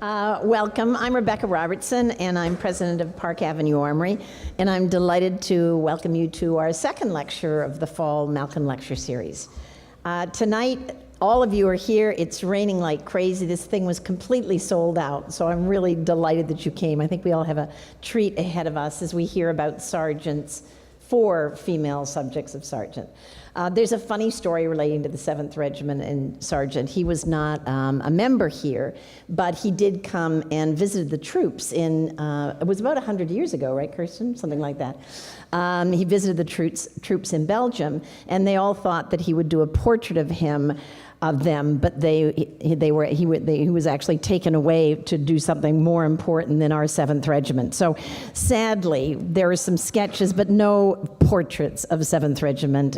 Welcome. I'm Rebecca Robertson, and I'm president of Park Avenue Armory, and I'm delighted to welcome you to our second lecture of the fall Malkin Lecture Series. Tonight, all of you are here. It's raining like crazy. This thing was completely sold out, so I'm really delighted that you came. I think we all have a treat ahead of us as we hear about Sargent's 4 female subjects of Sargent. There's a funny story relating to the 7th Regiment and Sargent. He was not a member here, but he did come and visited the troops in, it was about 100 years ago, right, Kirsten? Something like that. He visited the troops in Belgium, and they all thought that he would do a portrait of them, but he was actually taken away to do something more important than our 7th Regiment. So sadly, there are some sketches, but no portraits of 7th Regiment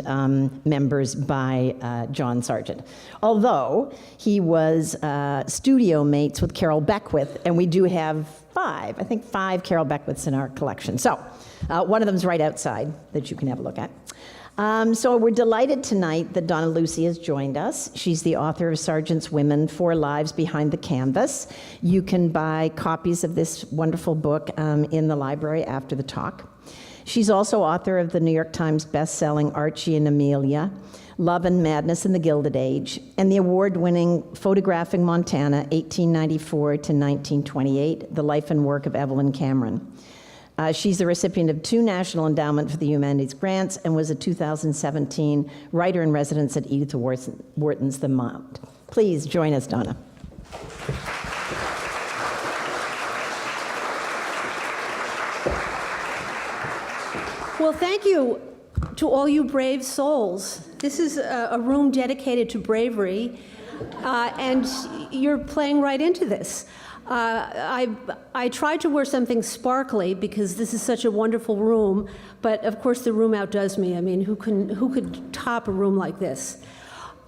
members by John Sargent. Although he was studio mates with Carol Beckwith, and we do have 5 Carol Beckwiths in our collection. So one of them's right outside that you can have a look at. So we're delighted tonight that Donna Lucey has joined us. She's the author of Sargent's Women, 4 Lives Behind the Canvas. You can buy copies of this wonderful book in the library after the talk. She's also author of the New York Times best-selling Archie and Amelia, Love and Madness in the Gilded Age, and the award-winning Photographing Montana, 1894 to 1928, The Life and Work of Evelyn Cameron. She's the recipient of 2 National Endowment for the Humanities grants and was a 2017 writer-in-residence at Edith Wharton's The Mount. Please join us, Donna. Well, thank you to all you brave souls. This is a room dedicated to bravery, and you're playing right into this. I tried to wear something sparkly because this is such a wonderful room, but of course the room outdoes me. I mean, who could top a room like this?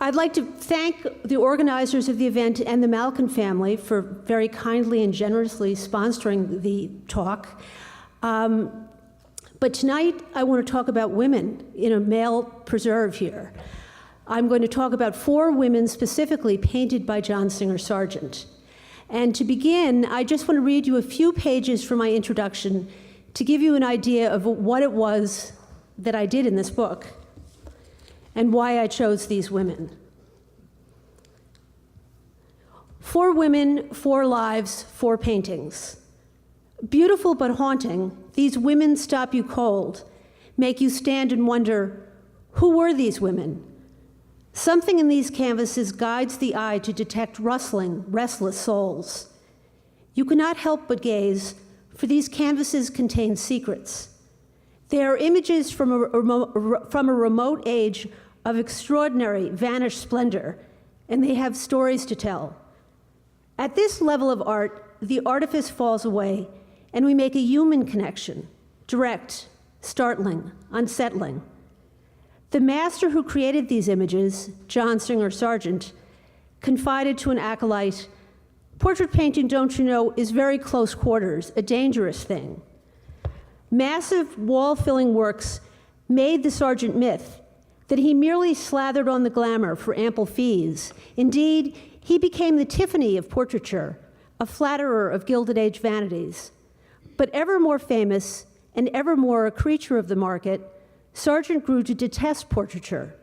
I'd like to thank the organizers of the event and the Malkin family for very kindly and generously sponsoring the talk. But tonight I want to talk about women in a male preserve here. I'm going to talk about 4 women specifically painted by John Singer Sargent. And to begin, I just want to read you a few pages from my introduction to give you an idea of what it was that I did in this book and why I chose these women. 4 women, 4 lives, 4 paintings. Beautiful but haunting, these women stop you cold, make you stand and wonder, who were these women? Something in these canvases guides the eye to detect rustling, restless souls. You cannot help but gaze, for these canvases contain secrets. They are images from a remote age of extraordinary, vanished splendor, and they have stories to tell. At this level of art, the artifice falls away, and we make a human connection, direct, startling, unsettling. The master who created these images, John Singer Sargent, confided to an acolyte, "Portrait painting, don't you know, is very close quarters, a dangerous thing." Massive wall-filling works made the Sargent myth that he merely slathered on the glamour for ample fees. Indeed, he became the Tiffany of portraiture, a flatterer of Gilded Age vanities. But ever more famous and ever more a creature of the market, Sargent grew to detest portraiture.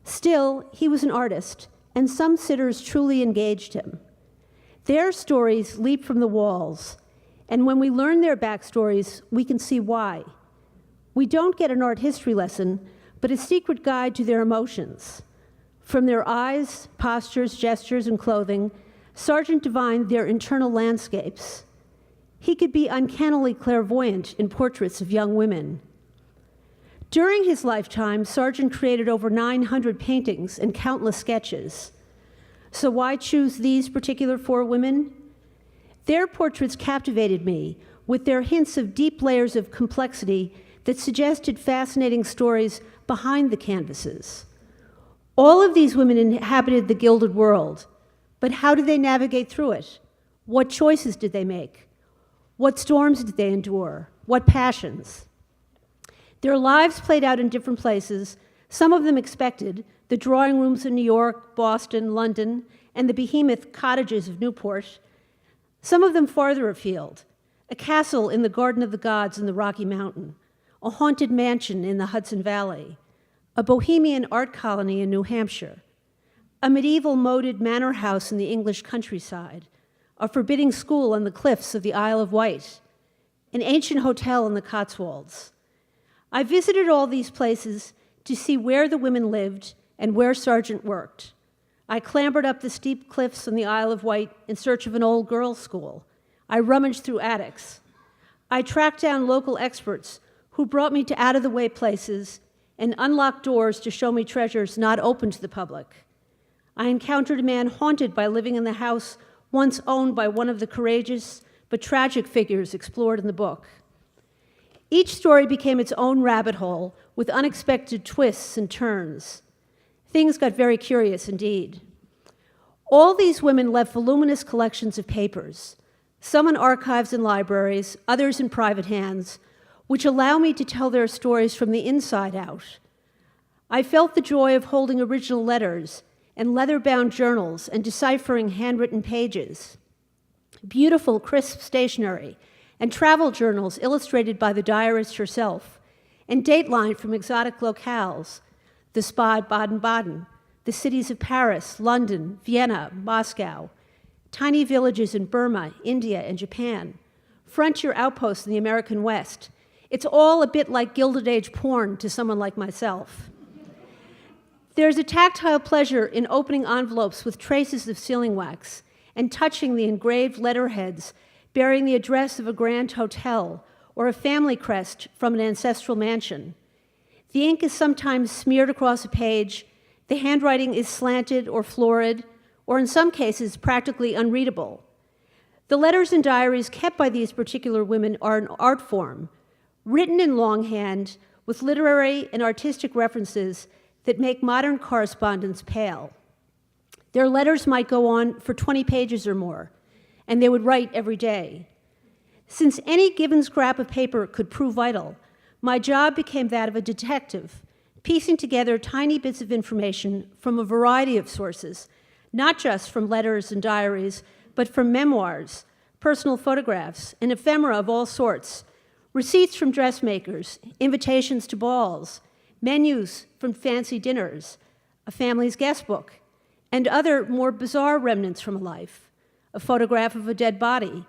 Still, he was an artist, and some sitters truly engaged him. Their stories leap from the walls, and when we learn their backstories, we can see why. We don't get an art history lesson, but a secret guide to their emotions. From their eyes, postures, gestures, and clothing, Sargent divined their internal landscapes. He could be uncannily clairvoyant in portraits of young women. During his lifetime, Sargent created over 900 paintings and countless sketches. So why choose these particular 4 women? Their portraits captivated me with their hints of deep layers of complexity that suggested fascinating stories behind the canvases. All of these women inhabited the gilded world, but how did they navigate through it? What choices did they make? What storms did they endure? What passions? Their lives played out in different places, some of them expected, the drawing rooms in New York, Boston, London, and the behemoth cottages of Newport. some of them farther afield, a castle in the Garden of the Gods in the Rocky Mountain, a haunted mansion in the Hudson Valley, a bohemian art colony in New Hampshire, a medieval moated manor house in the English countryside, a forbidding school on the cliffs of the Isle of Wight, an ancient hotel in the Cotswolds. I visited all these places to see where the women lived and where Sargent worked. I clambered up the steep cliffs on the Isle of Wight in search of an old girls' school. I rummaged through attics. I tracked down local experts who brought me to out-of-the-way places and unlocked doors to show me treasures not open to the public. I encountered a man haunted by living in the house once owned by one of the courageous but tragic figures explored in the book. Each story became its own rabbit hole with unexpected twists and turns. Things got very curious indeed. All these women left voluminous collections of papers, some in archives and libraries, others in private hands, which allow me to tell their stories from the inside out. I felt the joy of holding original letters and leather-bound journals and deciphering handwritten pages, beautiful, crisp stationery, and travel journals illustrated by the diarist herself, and dateline from exotic locales, the spa at Baden-Baden, the cities of Paris, London, Vienna, Moscow, tiny villages in Burma, India, and Japan, frontier outposts in the American West. It's all a bit like Gilded Age porn to someone like myself. There's a tactile pleasure in opening envelopes with traces of sealing wax and touching the engraved letterheads bearing the address of a grand hotel or a family crest from an ancestral mansion. The ink is sometimes smeared across a page, the handwriting is slanted or florid, or in some cases practically unreadable. The letters and diaries kept by these particular women are an art form, written in longhand with literary and artistic references that make modern correspondence pale. Their letters might go on for 20 pages or more, and they would write every day. Since any given scrap of paper could prove vital, my job became that of a detective, piecing together tiny bits of information from a variety of sources, not just from letters and diaries, but from memoirs, personal photographs, and ephemera of all sorts, receipts from dressmakers, invitations to balls, menus from fancy dinners, a family's guest book, and other more bizarre remnants from a life, a photograph of a dead body,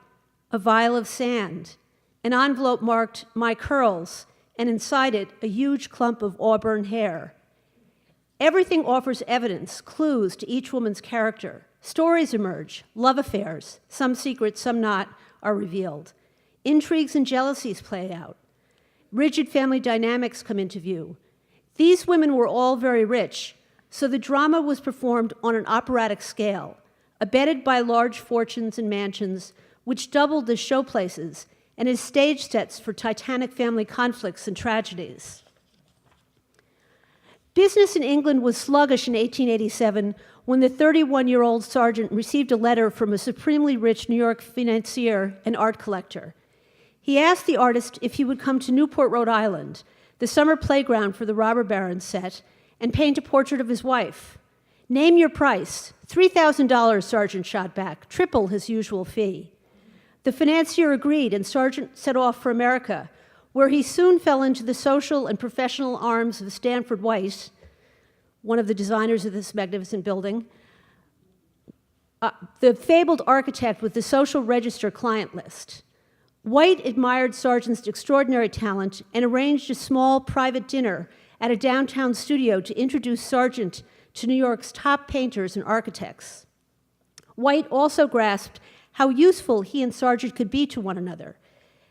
a vial of sand, an envelope marked "My Curls," and inside it, a huge clump of auburn hair. Everything offers evidence, clues to each woman's character. Stories emerge, love affairs, some secret, some not, are revealed. Intrigues and jealousies play out. Rigid family dynamics come into view. These women were all very rich, so the drama was performed on an operatic scale, abetted by large fortunes and mansions, which doubled as showplaces and as stage sets for titanic family conflicts and tragedies. Business in England was sluggish in 1887 when the 31-year-old Sargent received a letter from a supremely rich New York financier and art collector. He asked the artist if he would come to Newport, Rhode Island, the summer playground for the robber baron set, and paint a portrait of his wife. "Name your price." $3,000, Sargent shot back, triple his usual fee. The financier agreed, and Sargent set off for America, where he soon fell into the social and professional arms of Stanford White, one of the designers of this magnificent building, the fabled architect with the Social Register client list. White admired Sargent's extraordinary talent and arranged a small private dinner at a downtown studio to introduce Sargent to New York's top painters and architects. White also grasped how useful he and Sargent could be to one another.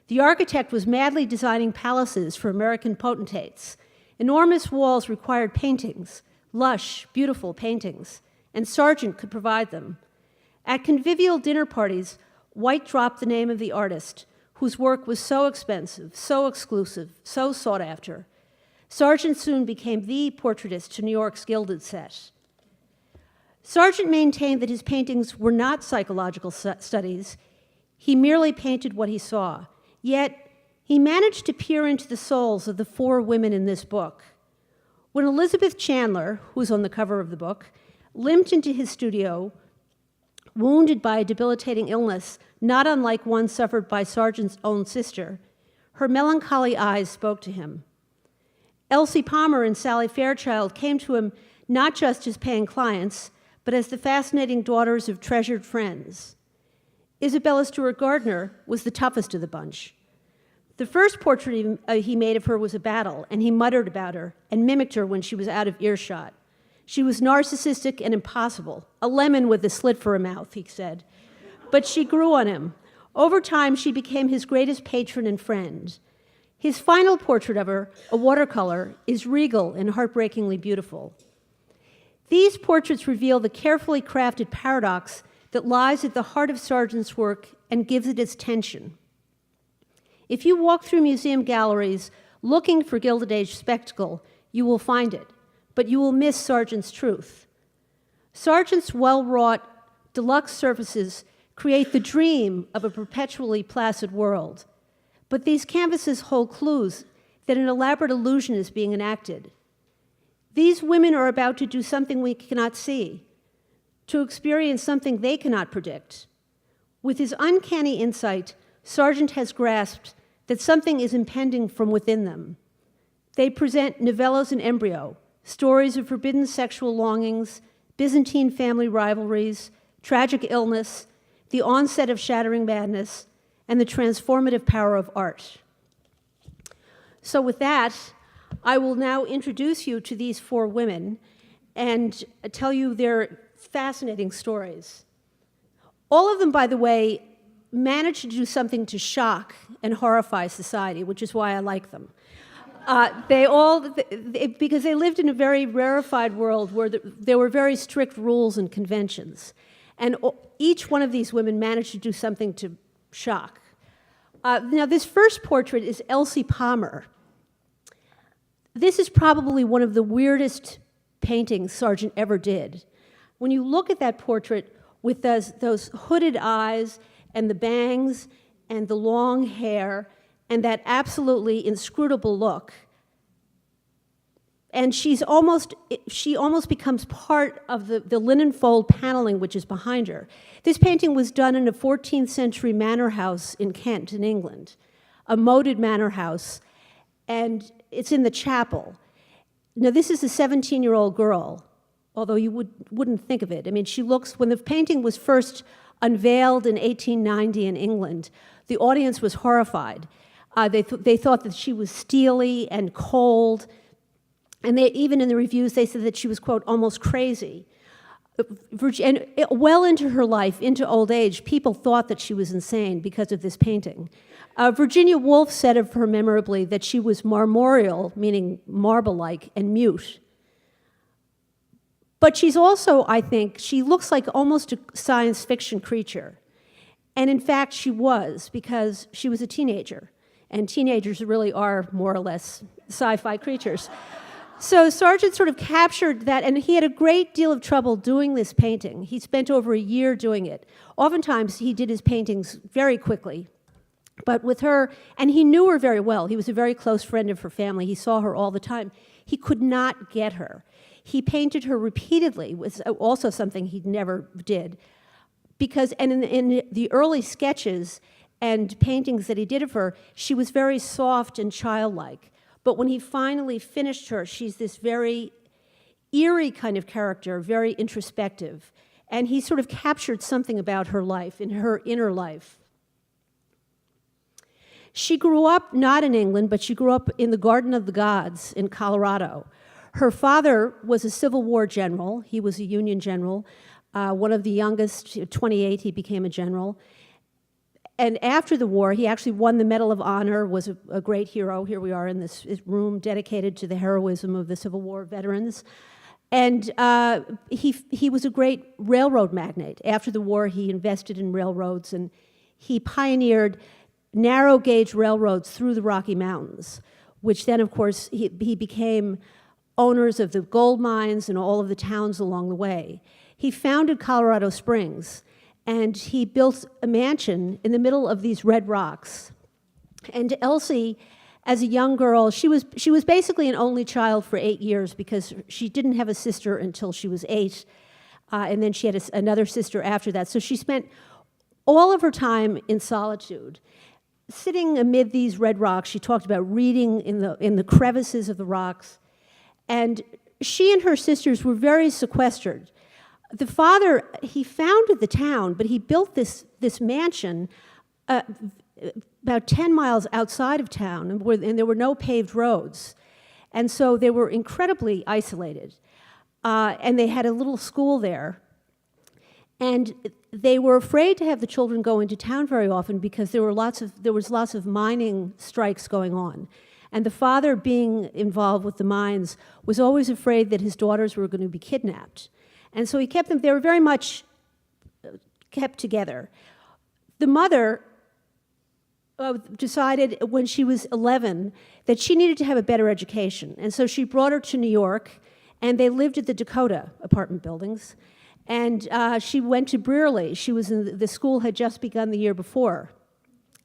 The architect was madly designing palaces for American potentates. Enormous walls required paintings, lush, beautiful paintings, and Sargent could provide them. At convivial dinner parties, White dropped the name of the artist, whose work was so expensive, so exclusive, so sought after. Sargent soon became the portraitist to New York's Gilded set. Sargent maintained that his paintings were not psychological studies. He merely painted what he saw. Yet, he managed to peer into the souls of the 4 women in this book. When Elizabeth Chandler, who's on the cover of the book, limped into his studio, wounded by a debilitating illness, not unlike one suffered by Sargent's own sister, her melancholy eyes spoke to him. Elsie Palmer and Sally Fairchild came to him not just as paying clients, but as the fascinating daughters of treasured friends. Isabella Stewart Gardner was the toughest of the bunch. The first portrait he made of her was a battle, and he muttered about her and mimicked her when she was out of earshot. She was narcissistic and impossible, a lemon with a slit for a mouth, he said. But she grew on him. Over time, she became his greatest patron and friend. His final portrait of her, a watercolor, is regal and heartbreakingly beautiful. These portraits reveal the carefully crafted paradox that lies at the heart of Sargent's work and gives it its tension. If you walk through museum galleries looking for Gilded Age spectacle, you will find it, but you will miss Sargent's truth. Sargent's well-wrought deluxe surfaces create the dream of a perpetually placid world, but these canvases hold clues that an elaborate illusion is being enacted. These women are about to do something we cannot see, to experience something they cannot predict. With his uncanny insight, Sargent has grasped that something is impending from within them. They present novellas in embryo, stories of forbidden sexual longings, Byzantine family rivalries, tragic illness, the onset of shattering madness, and the transformative power of art. So with that, I will now introduce you to these four women and tell you their fascinating stories. All of them, by the way, managed to do something to shock and horrify society, which is why I like them. Because they lived in a very rarefied world where there were very strict rules and conventions. And each one of these women managed to do something to shock. Now, this first portrait is Elsie Palmer. This is probably one of the weirdest paintings Sargent ever did. When you look at that portrait with those hooded eyes and the bangs and the long hair and that absolutely inscrutable look, and she almost becomes part of the linen fold paneling which is behind her. This painting was done in a 14th century manor house in Kent, in England, a moated manor house, and it's in the chapel. Now, this is a 17-year-old girl, although you wouldn't think of it. I mean, she looks, when the painting was first unveiled in 1890 in England, the audience was horrified. They thought that she was steely and cold, and even in the reviews, they said that she was, quote, almost crazy. And well into her life, into old age, people thought that she was insane because of this painting. Virginia Woolf said of her memorably that she was marmoreal, meaning marble-like, and mute. But she's also, I think, she looks like almost a science fiction creature. And in fact, she was, because she was a teenager. And teenagers really are more or less sci-fi creatures. So Sargent sort of captured that, and he had a great deal of trouble doing this painting. He spent over a year doing it. Oftentimes, he did his paintings very quickly. But with her, and he knew her very well. He was a very close friend of her family. He saw her all the time. He could not get her. He painted her repeatedly, was also something he never did. Because, and in the early sketches and paintings that he did of her, she was very soft and childlike. But when he finally finished her, she's this very eerie kind of character, very introspective. And he sort of captured something about her life, in her inner life. She grew up not in England, but she grew up in the Garden of the Gods in Colorado. Her father was a Civil War general. He was a Union general. One of the youngest, 28, he became a general. And after the war, he actually won the Medal of Honor, was a great hero. Here we are in this room dedicated to the heroism of the Civil War veterans. And he was a great railroad magnate. After the war, he invested in railroads, and he pioneered narrow gauge railroads through the Rocky Mountains, which then, of course, he became owners of the gold mines and all of the towns along the way. He founded Colorado Springs, and he built a mansion in the middle of these red rocks. And Elsie, as a young girl, she was basically an only child for 8 years because she didn't have a sister until she was 8. and then she had another sister after that. So she spent all of her time in solitude. Sitting amid these red rocks, she talked about reading in the crevices of the rocks. And she and her sisters were very sequestered. The father, he founded the town, but he built this mansion about 10 miles outside of town, and there were no paved roads. And so they were incredibly isolated. And they had a little school there. And they were afraid to have the children go into town very often because there was lots of mining strikes going on. And the father, being involved with the mines, was always afraid that his daughters were going to be kidnapped. And so he kept them, they were very much kept together. The mother decided when she was 11 that she needed to have a better education. And so she brought her to New York, and they lived at the Dakota apartment buildings. And she went to Brearley. She was the school had just begun the year before.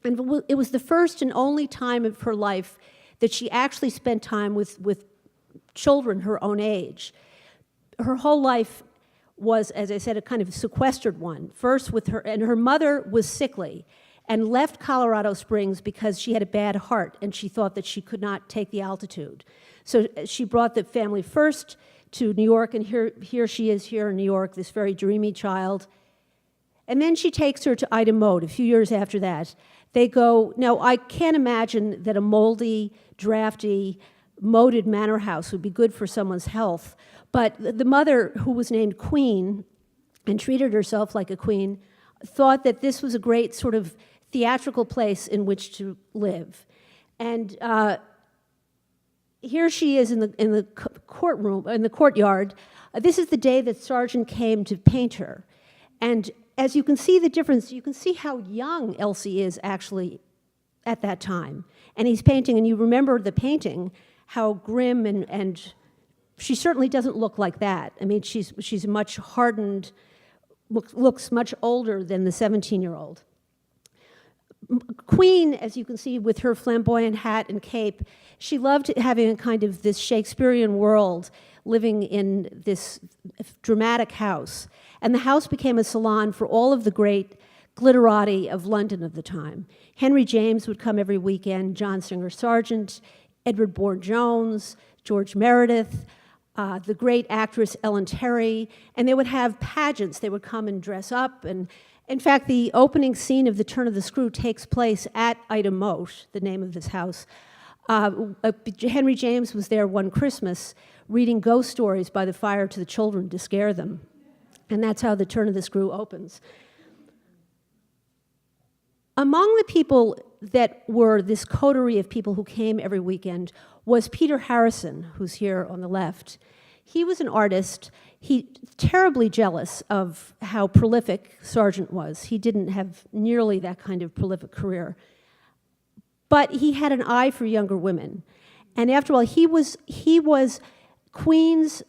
And it was the first and only time of her life that she actually spent time with children her own age. Her whole life was, as I said, a kind of sequestered one. First with her, and her mother was sickly and left Colorado Springs because she had a bad heart and she thought that she could not take the altitude. So she brought the family first to New York, and here she is here in New York, this very dreamy child. And then she takes her to Ida Mote a few years after that. They go, now I can't imagine that a moldy, drafty, moated manor house would be good for someone's health, but the mother, who was named Queen and treated herself like a queen, thought that this was a great sort of theatrical place in which to live. And here she is in the courtroom, in the courtyard. This is the day that Sargent came to paint her. And as you can see the difference, you can see how young Elsie is actually at that time. And he's painting, and you remember the painting, how grim, and she certainly doesn't look like that. I mean, she's much hardened, looks much older than the 17-year-old. Queen, as you can see, with her flamboyant hat and cape, she loved having a kind of this Shakespearean world, living in this dramatic house. And the house became a salon for all of the great glitterati of London of the time. Henry James would come every weekend, John Singer Sargent, Edward Bourne-Jones, George Meredith, the great actress Ellen Terry, and they would have pageants. They would come and dress up, and in fact, the opening scene of The Turn of the Screw takes place at Ida Mote, the name of this house. Henry James was there one Christmas reading ghost stories by the fire to the children to scare them. And that's how The Turn of the Screw opens. Among the people that were this coterie of people who came every weekend was Peter Harrison, who's here on the left. He was an artist. He terribly jealous of how prolific Sargent was. He didn't have nearly that kind of prolific career. But he had an eye for younger women. And after all, he was Queen's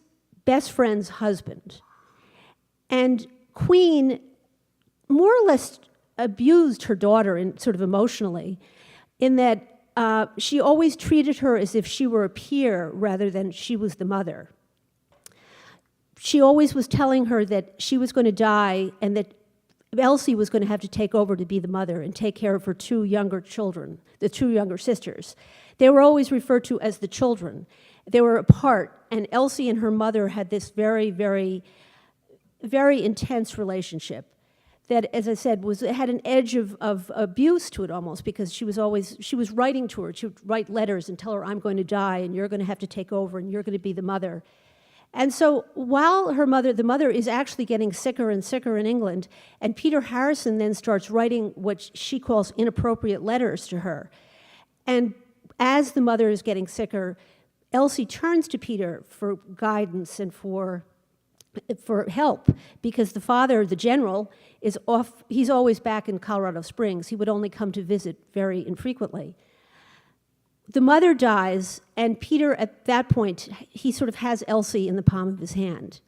best friend's husband. And Queen more or less abused her daughter sort of emotionally, in that she always treated her as if she were a peer rather than she was the mother. She always was telling her that she was going to die and that Elsie was going to have to take over to be the mother and take care of her two younger children, the two younger sisters. They were always referred to as the children. They were apart, and Elsie and her mother had this very, very, very intense relationship that, as I said, had an edge of abuse to it almost, because she was writing to her. She would write letters and tell her, I'm going to die, and you're going to have to take over, and you're going to be the mother. And so while the mother is actually getting sicker and sicker in England, and Peter Harrison then starts writing what she calls inappropriate letters to her. And as the mother is getting sicker, Elsie turns to Peter for guidance and for help, because the father, the general, is off. He's always back in Colorado Springs. He would only come to visit very infrequently. The mother dies, and Peter, at that point, he sort of has Elsie in the palm of his hand.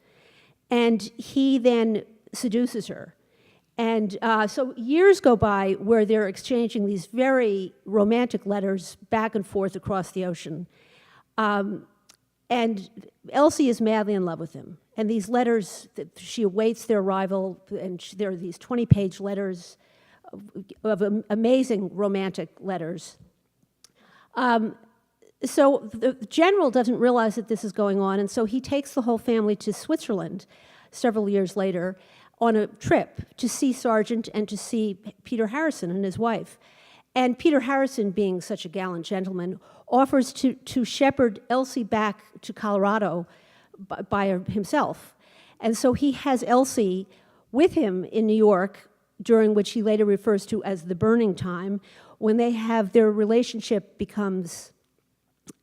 And he then seduces her. And so years go by where they're exchanging these very romantic letters back and forth across the ocean. And Elsie is madly in love with him. And these letters, she awaits their arrival, and there are these 20-page letters of amazing romantic letters. So the general doesn't realize that this is going on, and so he takes the whole family to Switzerland several years later on a trip to see Sargent and to see Peter Harrison and his wife. And Peter Harrison, being such a gallant gentleman, offers to shepherd Elsie back to Colorado by himself. And so he has Elsie with him in New York, during which he later refers to as the burning time, when they have their relationship becomes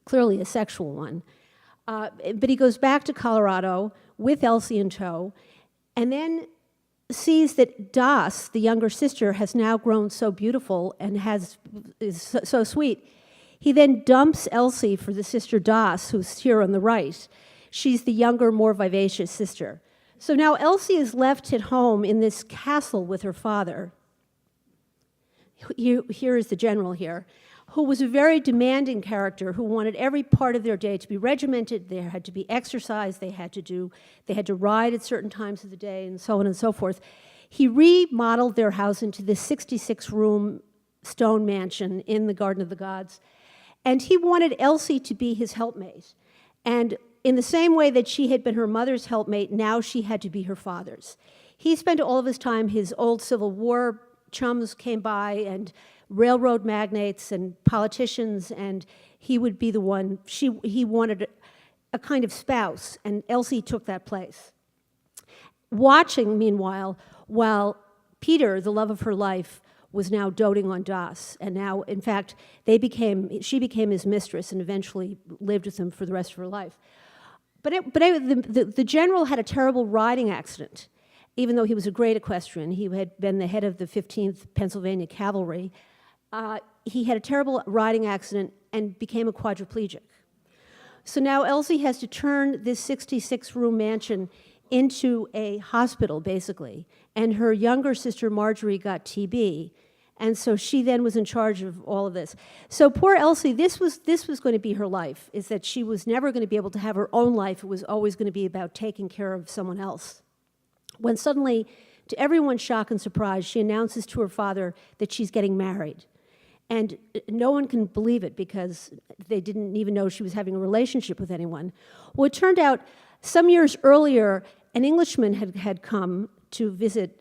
clearly a sexual one. But he goes back to Colorado with Elsie in tow, and then sees that Das, the younger sister, has now grown so beautiful and is so sweet. He then dumps Elsie for the sister Das, who's here on the right. She's the younger, more vivacious sister. So now Elsie is left at home in this castle with her father. Here is the general here, who was a very demanding character, who wanted every part of their day to be regimented. There had to be exercise, they had to ride at certain times of the day, and so on and so forth. He remodeled their house into this 66-room stone mansion in the Garden of the Gods, and he wanted Elsie to be his helpmate. And in the same way that she had been her mother's helpmate, now she had to be her father's. He spent all of his time, his old Civil War chums came by, and railroad magnates and politicians, and he would be the one. He wanted a kind of spouse, and Elsie took that place. Watching, meanwhile, while Peter, the love of her life, was now doting on Das, and now, in fact, she became his mistress and eventually lived with him for the rest of her life. But the general had a terrible riding accident. Even though he was a great equestrian, he had been the head of the 15th Pennsylvania Cavalry. He had a terrible riding accident and became a quadriplegic. So now Elsie has to turn this 66-room mansion into a hospital, basically. And her younger sister, Marjorie, got TB. And so she then was in charge of all of this. So poor Elsie, this was going to be her life, is that she was never going to be able to have her own life. It was always going to be about taking care of someone else. When suddenly, to everyone's shock and surprise, she announces to her father that she's getting married. And no one can believe it because they didn't even know she was having a relationship with anyone. Well, it turned out some years earlier, an Englishman had come to visit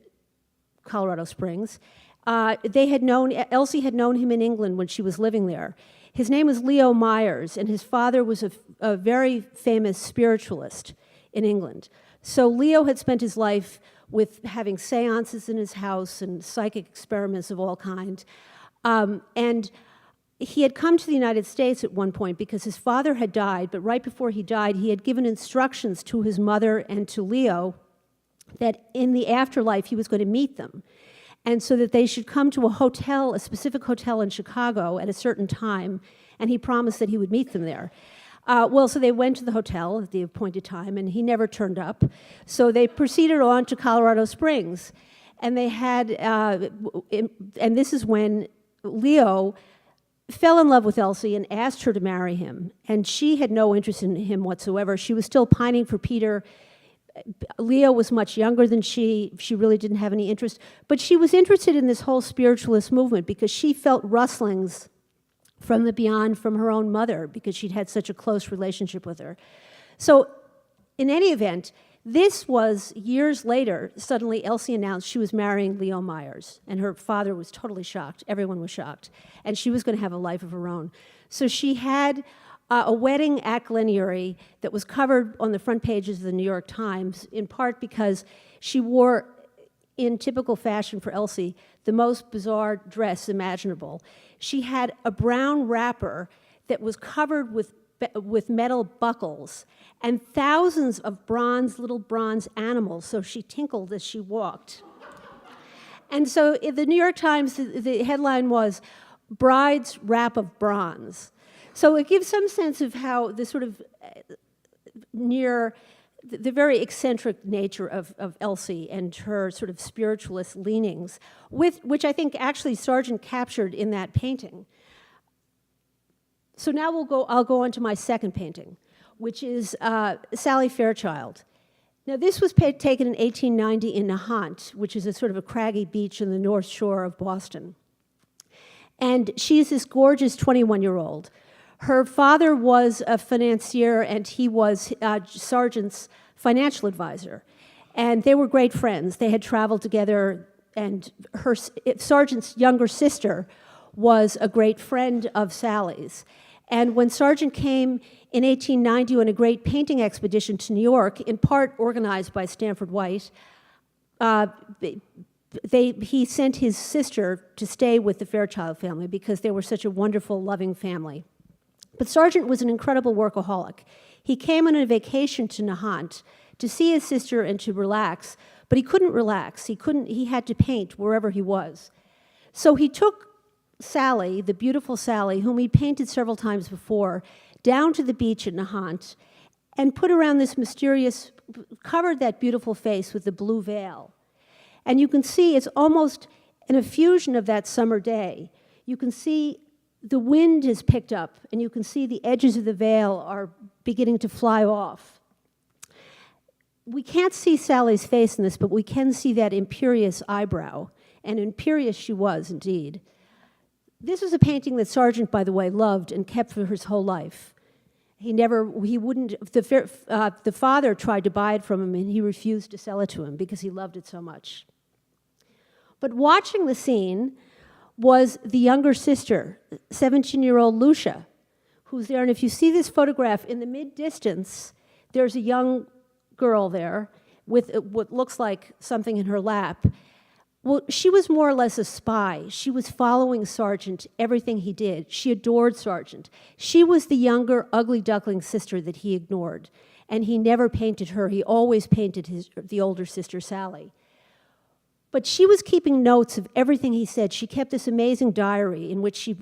Colorado Springs. Elsie had known him in England when she was living there. His name was Leo Meyers, and his father was a very famous spiritualist in England. So Leo had spent his life with having seances in his house and psychic experiments of all kinds. And he had come to the United States at one point because his father had died, but right before he died, he had given instructions to his mother and to Leo that in the afterlife he was going to meet them. And so that they should come to a specific hotel in Chicago at a certain time, and he promised that he would meet them there. So they went to the hotel at the appointed time, and he never turned up. So they proceeded on to Colorado Springs, and they had, and this is when Leo fell in love with Elsie and asked her to marry him, and she had no interest in him whatsoever. She was still pining for Peter. Leo was much younger than she. She really didn't have any interest, but she was interested in this whole spiritualist movement because she felt rustlings from the beyond from her own mother because she'd had such a close relationship with her. So in any event, this was years later. Suddenly Elsie announced she was marrying Leo Meyers, and her father was totally shocked. Everyone was shocked, and she was going to have a life of her own. So she had a wedding at Glen that was covered on the front pages of the New York Times, in part because she wore, in typical fashion for Elsie, the most bizarre dress imaginable. She had a brown wrapper that was covered with metal buckles and thousands of little bronze animals, so she tinkled as she walked. And so in the New York Times, the headline was, "Bride's Wrap of Bronze." So it gives some sense of how the sort of the very eccentric nature of Elsie and her sort of spiritualist leanings, which I think actually Sargent captured in that painting. So now I'll go on to my second painting, which is Sally Fairchild. Now, this was taken in 1890 in Nahant, which is a sort of a craggy beach on the north shore of Boston. And she's this gorgeous 21-year-old. Her father was a financier, and he was Sargent's financial advisor. And they were great friends. They had traveled together, and Sargent's younger sister was a great friend of Sally's. And when Sargent came in 1890 on a great painting expedition to New York, in part organized by Stanford White, he sent his sister to stay with the Fairchild family because they were such a wonderful, loving family. But Sargent was an incredible workaholic. He came on a vacation to Nahant to see his sister and to relax, but he couldn't relax. He had to paint wherever he was. So he took Sally, the beautiful Sally, whom he painted several times before, down to the beach at Nahant and put around this covered that beautiful face with the blue veil. And you can see it's almost an effusion of that summer day. You can see the wind is picked up, and you can see the edges of the veil are beginning to fly off. We can't see Sally's face in this, but we can see that imperious eyebrow, and imperious she was indeed. This was a painting that Sargent, by the way, loved and kept for his whole life. The father tried to buy it from him, and he refused to sell it to him because he loved it so much. But watching the scene was the younger sister, 17-year-old Lucia, who's there. And if you see this photograph in the mid-distance, there's a young girl there with what looks like something in her lap. Well, she was more or less a spy. She was following Sargent, everything he did. She adored Sargent. She was the younger, ugly duckling sister that he ignored, and he never painted her. He always painted the older sister, Sally. But she was keeping notes of everything he said. She kept this amazing diary in which she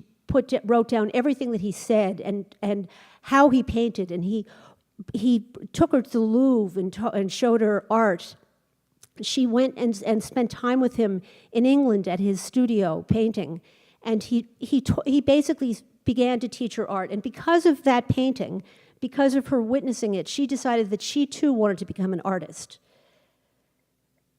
wrote down everything that he said and how he painted, and he took her to the Louvre and showed her art. She went and spent time with him in England at his studio painting, and he basically began to teach her art. And because of that painting, because of her witnessing it, she decided that she too wanted to become an artist.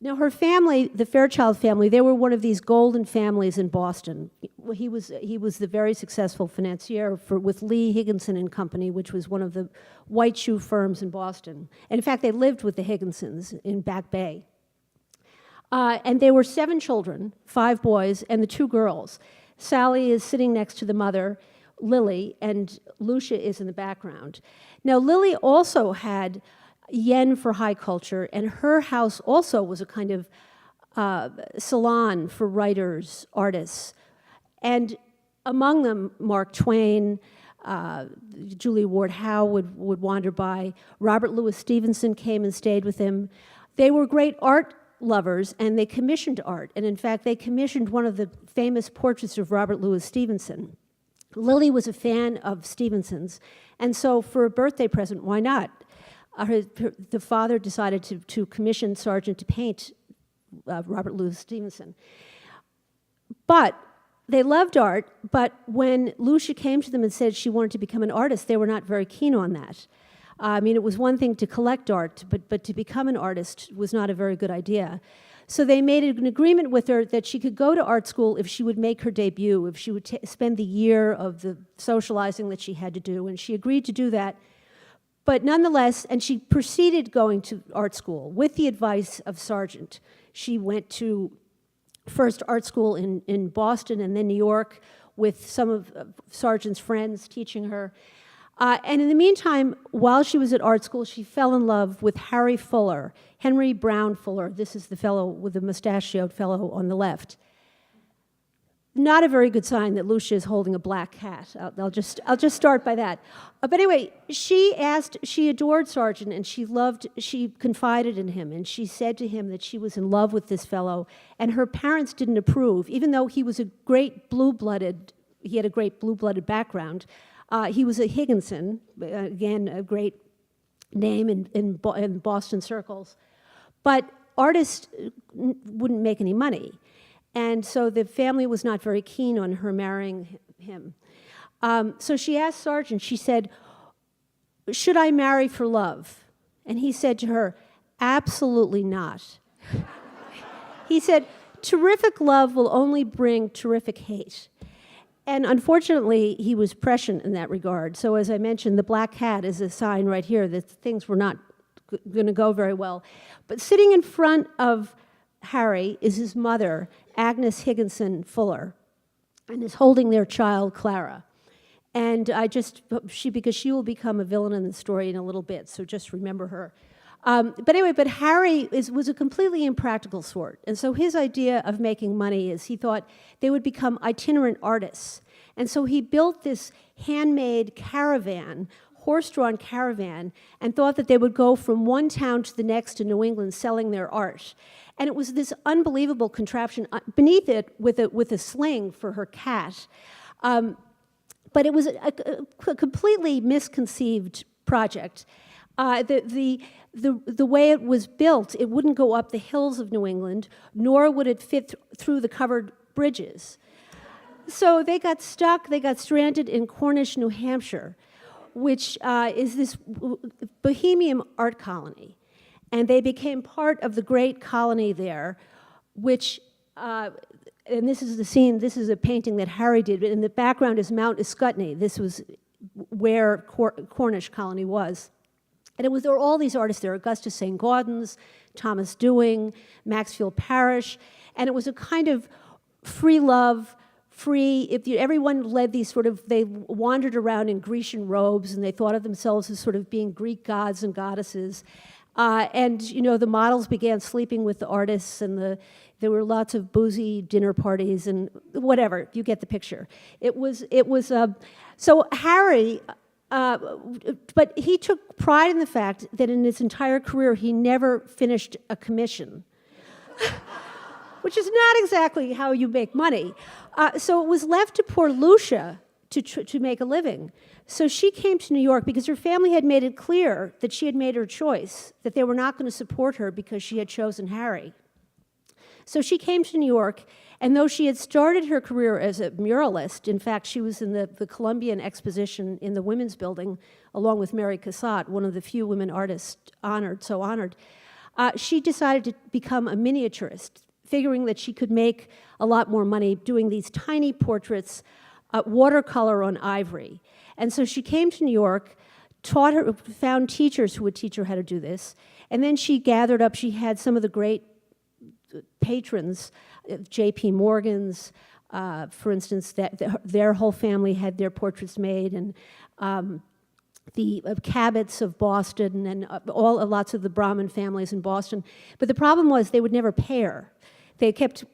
Now, her family, the Fairchild family, they were one of these golden families in Boston. He was the very successful financier with Lee, Higginson and Company, which was one of the white shoe firms in Boston. And in fact, they lived with the Higginsons in Back Bay. And they were 7 children, 5 boys, and the 2 girls. Sally is sitting next to the mother, Lily, and Lucia is in the background. Now, Lily also had yen for high culture, and her house also was a kind of salon for writers, artists. And among them, Mark Twain, Julia Ward Howe would wander by. Robert Louis Stevenson came and stayed with him. They were great art lovers, and they commissioned art. And in fact, they commissioned one of the famous portraits of Robert Louis Stevenson. Lily was a fan of Stevenson's, and so for a birthday present, why not? The father decided to commission Sargent to paint Robert Louis Stevenson. But they loved art, but when Lucia came to them and said she wanted to become an artist, they were not very keen on that. I mean, it was one thing to collect art, but to become an artist was not a very good idea. So they made an agreement with her that she could go to art school if she would make her debut, if she would spend the year of the socializing that she had to do, and she agreed to do that. But nonetheless, and she proceeded going to art school with the advice of Sargent. She went to first art school in Boston and then New York with some of Sargent's friends teaching her. And in the meantime, while she was at art school, she fell in love with Henry Brown Fuller. This is the fellow with the mustachioed fellow on the left. Not a very good sign that Lucia is holding a black cat. I'll just start by that. But anyway, she adored Sargent, and she confided in him, and she said to him that she was in love with this fellow, and her parents didn't approve, even though he had a great blue-blooded background. He was a Higginson, again, a great name in Boston circles. But artists wouldn't make any money. And so the family was not very keen on her marrying him. So she asked Sargent, she said, "Should I marry for love?" And he said to her, Absolutely not. He said, terrific love will only bring terrific hate. And unfortunately, he was prescient in that regard. So as I mentioned, the black cat is a sign right here that things were not going to go very well. But sitting in front of Harry is his mother, Agnes Higginson Fuller, and is holding their child, Clara. And because she will become a villain in the story in a little bit, so just remember her. But Harry was a completely impractical sort. And so his idea of making money is he thought they would become itinerant artists. And so he built this handmade caravan, horse-drawn caravan, and thought that they would go from one town to the next in New England selling their art. And it was this unbelievable contraption beneath it with a sling for her cat. But it was a completely misconceived project. The way it was built, it wouldn't go up the hills of New England, nor would it fit through the covered bridges. So they got stuck, they got stranded in Cornish, New Hampshire, which is this bohemian art colony. And they became part of the great colony there, which, and this is the scene, this is a painting that Harry did, but in the background is Mount Escutney. This was where Cornish colony was. And there were all these artists there, Augustus St. Gaudens, Thomas Dewing, Maxfield Parrish, and it was a kind of free love, everyone led these they wandered around in Grecian robes, and they thought of themselves as sort of being Greek gods and goddesses. And the models began sleeping with the artists, and there were lots of boozy dinner parties and whatever. You get the picture. So Harry. But he took pride in the fact that in his entire career he never finished a commission, which is not exactly how you make money. So it was left to poor Lucia to make a living. So she came to New York because her family had made it clear that she had made her choice, that they were not going to support her because she had chosen Harry. So she came to New York, and though she had started her career as a muralist, in fact, she was in the Columbian Exposition in the Women's Building, along with Mary Cassatt, one of the few women artists honored, she decided to become a miniaturist, figuring that she could make a lot more money doing these tiny portraits, watercolor on ivory. And so she came to New York, found teachers who would teach her how to do this, and then she had some of the great patrons, J.P. Morgan's, for instance, their whole family had their portraits made, and the Cabots of Boston, and lots of the Brahmin families in Boston. But the problem was they would never pay her. They kept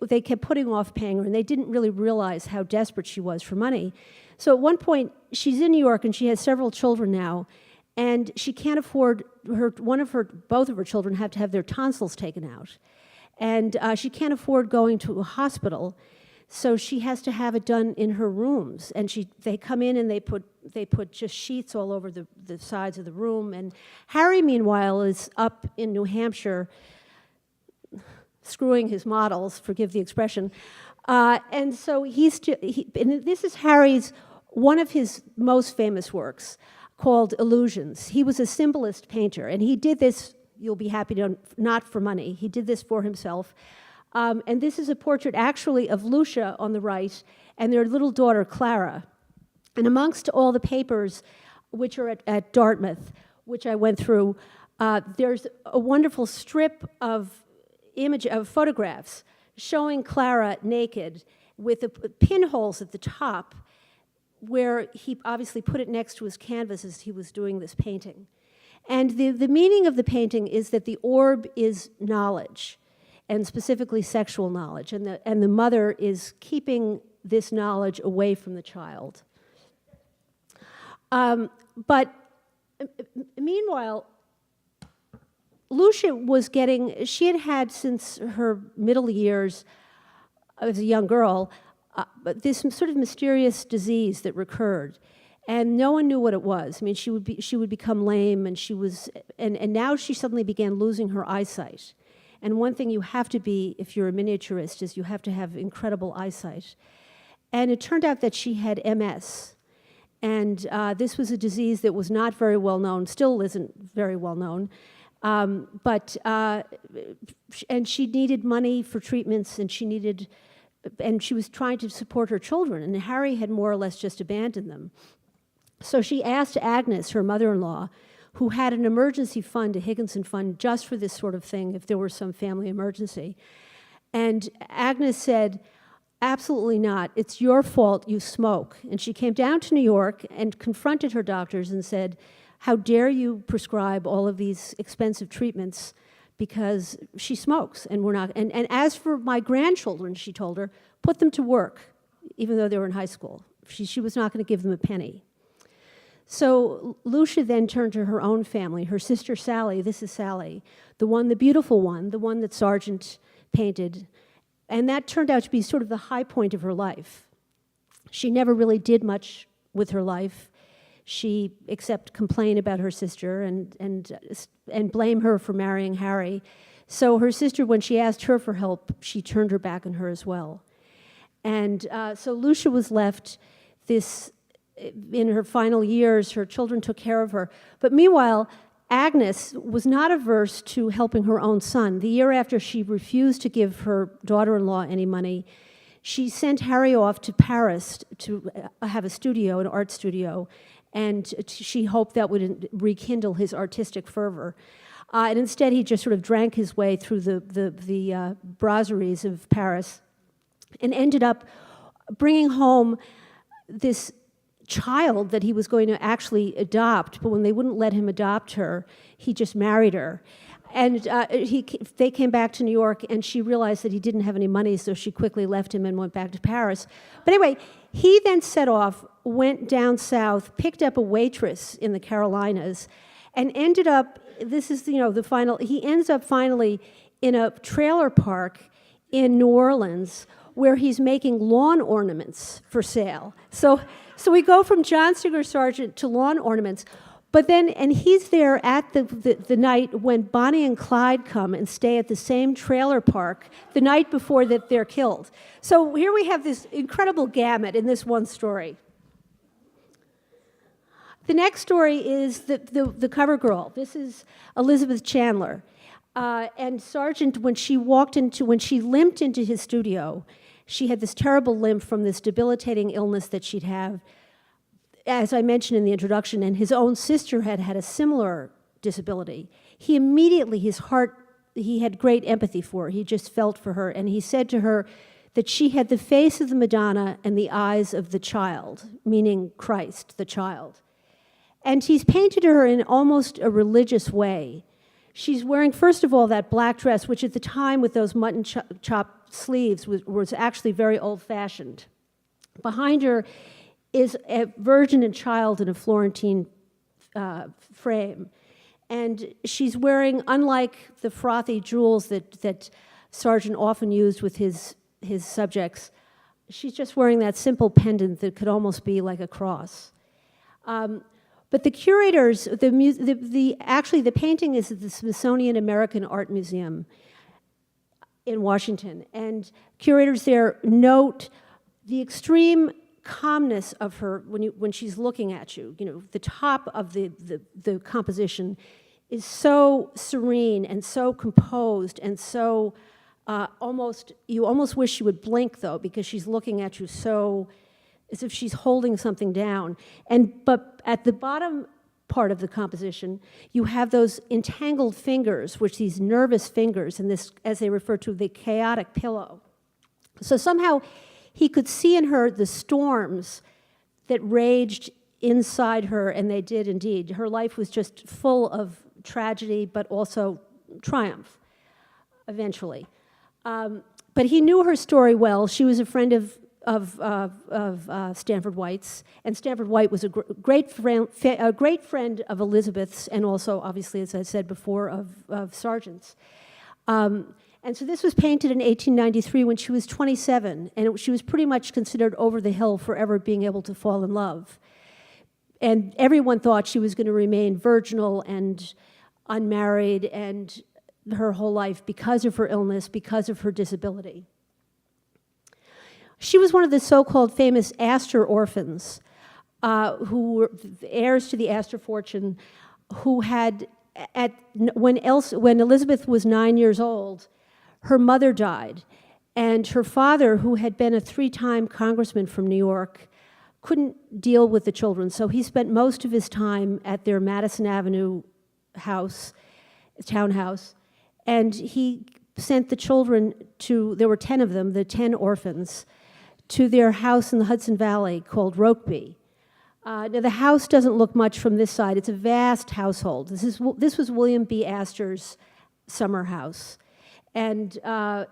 putting off paying her, and they didn't really realize how desperate she was for money. So at one point, she's in New York, and she has several children now, and she can't afford both of her children have to have their tonsils taken out. And she can't afford going to a hospital, so she has to have it done in her rooms. And they come in and they put just sheets all over the sides of the room. And Harry, meanwhile, is up in New Hampshire, screwing his models, forgive the expression. And so and this is one of his most famous works, called Illusions. He was a symbolist painter, and he did this. You'll be happy to know, not for money. He did this for himself. And this is a portrait actually of Lucia on the right and their little daughter, Clara. And amongst all the papers, which are at Dartmouth, which I went through, there's a wonderful strip of photographs showing Clara naked with the pinholes at the top, where he obviously put it next to his canvas as he was doing this painting. And the meaning of the painting is that the orb is knowledge, and specifically sexual knowledge, and the mother is keeping this knowledge away from the child. But meanwhile, Lucia she had since her middle years as a young girl, this sort of mysterious disease that recurred. And no one knew what it was. I mean, she would become lame, and and now she suddenly began losing her eyesight. And one thing you have to be, if you're a miniaturist, is you have to have incredible eyesight. And it turned out that she had MS. And this was a disease that was not very well known, still isn't very well known. And she needed money for treatments, and she was trying to support her children, and Harry had more or less just abandoned them. So she asked Agnes, her mother-in-law, who had an emergency fund, a Higginson fund, just for this sort of thing, if there were some family emergency. And Agnes said, absolutely not. It's your fault you smoke. And she came down to New York and confronted her doctors and said, how dare you prescribe all of these expensive treatments because she smokes, and we're not. And as for my grandchildren, she told her, put them to work, even though they were in high school. She was not going to give them a penny. So Lucia then turned to her own family, her sister Sally. This is Sally, the beautiful one, the one that Sargent painted. And that turned out to be sort of the high point of her life. She never really did much with her life. She except complain about her sister and blame her for marrying Harry. So her sister, when she asked her for help, she turned her back on her as well. And so Lucia was left in her final years. Her children took care of her. But meanwhile, Agnes was not averse to helping her own son. The year after she refused to give her daughter-in-law any money, she sent Harry off to Paris to have a studio, an art studio, and she hoped that would rekindle his artistic fervor. And instead, he just sort of drank his way through the brasseries of Paris and ended up bringing home this child that he was going to actually adopt, but when they wouldn't let him adopt her, he just married her. And they came back to New York, and she realized that he didn't have any money, so she quickly left him and went back to Paris. But anyway, he then set off, went down south, picked up a waitress in the Carolinas, and ended up, this is, the final, he ends up finally in a trailer park in New Orleans where he's making lawn ornaments for sale. So we go from John Singer Sargent to lawn ornaments. But then, and he's there at the night when Bonnie and Clyde come and stay at the same trailer park the night before that they're killed. So here we have this incredible gamut in this one story. The next story is the cover girl. This is Elizabeth Chandler. And Sargent, when she limped into his studio, she had this terrible limp from this debilitating illness that she'd have. As I mentioned in the introduction, and his own sister had a similar disability. He immediately, he had great empathy for her. He just felt for her, and he said to her that she had the face of the Madonna and the eyes of the child, meaning Christ, the child. And he's painted her in almost a religious way. She's wearing, first of all, that black dress, which at the time with those mutton chop sleeves was actually very old-fashioned. Behind her is a Virgin and Child in a Florentine frame. And she's wearing, unlike the frothy jewels that Sargent often used with his subjects, she's just wearing that simple pendant that could almost be like a cross. But the curators, actually the painting is at the Smithsonian American Art Museum in Washington. And curators there note the extreme calmness of her when she's looking at you. The top of the composition is so serene and so composed and so you almost wish she would blink, though, because she's looking at you so as if she's holding something down. But at the bottom part of the composition, you have those entangled fingers, these nervous fingers, and this, as they refer to, the chaotic pillow. So somehow he could see in her the storms that raged inside her, and they did indeed. Her life was just full of tragedy, but also triumph, eventually. But he knew her story well. She was a friend of Stanford White's, and Stanford White was a great friend of Elizabeth's, and also, obviously, as I said before, of Sargent's. And so this was painted in 1893 when she was 27, and she was pretty much considered over the hill for ever being able to fall in love. And everyone thought she was going to remain virginal and unmarried and her whole life because of her illness, because of her disability. She was one of the so-called famous Astor orphans, who were heirs to the Astor fortune, who had when Elizabeth was 9 years old, her mother died, and her father, who had been a 3-time congressman from New York, couldn't deal with the children, so he spent most of his time at their Madison Avenue townhouse, and he sent the children there were 10 of them, the 10 orphans, to their house in the Hudson Valley called Rokeby. Now, the house doesn't look much from this side. It's a vast household. This was William B. Astor's summer house. And the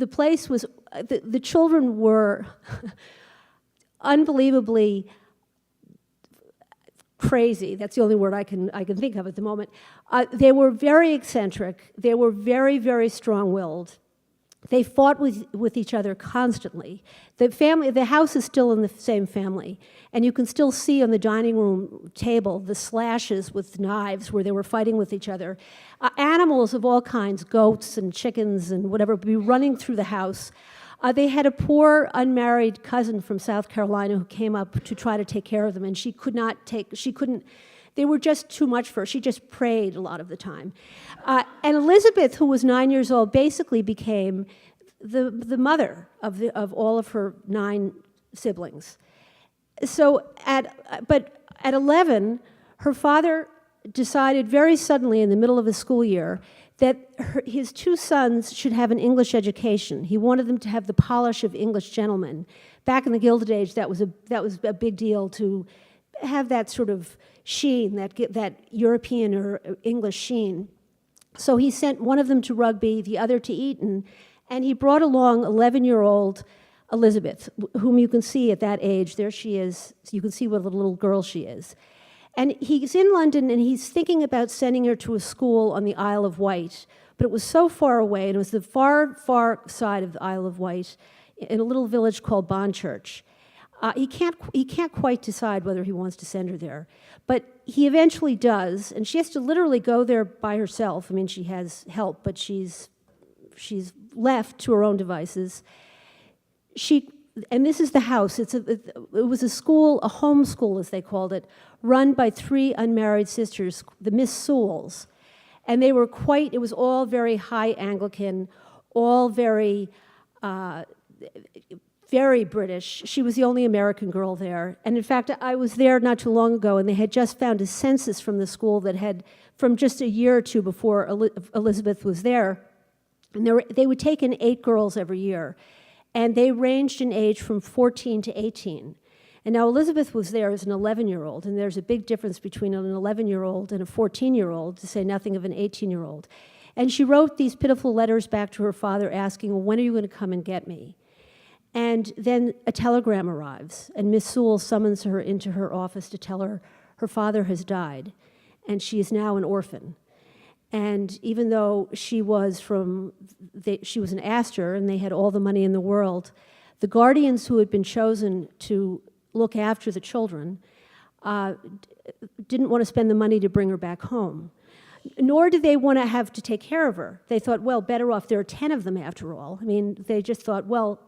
place was, the children were unbelievably crazy. That's the only word I can think of at the moment. They were very eccentric. They were very, very strong-willed. They fought with each other constantly. The house is still in the same family, and you can still see on the dining room table the slashes with knives where they were fighting with each other. Animals of all kinds, goats and chickens and whatever, would be running through the house. They had a poor unmarried cousin from South Carolina who came up to try to take care of them, and she couldn't. They were just too much for her. She just prayed a lot of the time. And Elizabeth, who was 9 years old, basically became the mother of all of her 9 siblings. So but at 11, her father decided very suddenly in the middle of the school year that his 2 sons should have an English education. He wanted them to have the polish of English gentlemen. Back in the Gilded Age, that was a big deal to have that sort of sheen, that European or English sheen. So he sent one of them to Rugby, the other to Eton, and he brought along 11-year-old Elizabeth, whom you can see at that age. There she is. So you can see what a little girl she is. And he's in London, and he's thinking about sending her to a school on the Isle of Wight, but it was so far away, and it was the far, far side of the Isle of Wight, in a little village called Bonchurch. He can't quite decide whether he wants to send her there, but he eventually does, and she has to literally go there by herself. I mean, she has help, but she's left to her own devices. And this is the house. It was a school, a home school as they called it, run by 3 unmarried sisters, the Miss Sewells, and they were it was all very high Anglican, all very very British. She was the only American girl there. And in fact, I was there not too long ago, and they had just found a census from the school that had, from just a year or 2 before Elizabeth was there, and they would take in 8 girls every year. And they ranged in age from 14 to 18. And now Elizabeth was there as an 11-year-old, and there's a big difference between an 11-year-old and a 14-year-old, to say nothing of an 18-year-old. And she wrote these pitiful letters back to her father asking, well, when are you going to come and get me? And then a telegram arrives, and Miss Sewell summons her into her office to tell her her father has died, and she is now an orphan. And even though she was an Astor, and they had all the money in the world, the guardians who had been chosen to look after the children didn't want to spend the money to bring her back home. Nor did they want to have to take care of her. They thought, well, better off, there are 10 of them after all. I mean, they just thought, well,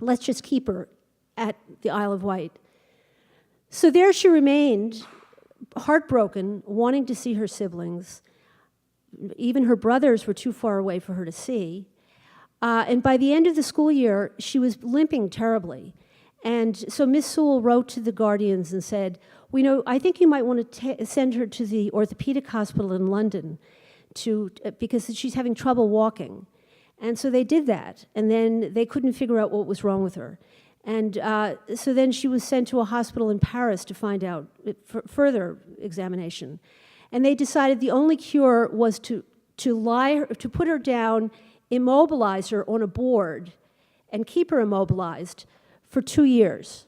let's just keep her at the Isle of Wight. So there she remained, heartbroken, wanting to see her siblings. Even her brothers were too far away for her to see. And by the end of the school year, she was limping terribly. And so Miss Sewell wrote to the guardians and said, well, I think you might want to send her to the orthopedic hospital in London because she's having trouble walking. And so they did that, and then they couldn't figure out what was wrong with her. And so then she was sent to a hospital in Paris to find out further examination. And they decided the only cure was to put her down, immobilize her on a board, and keep her immobilized for 2 years.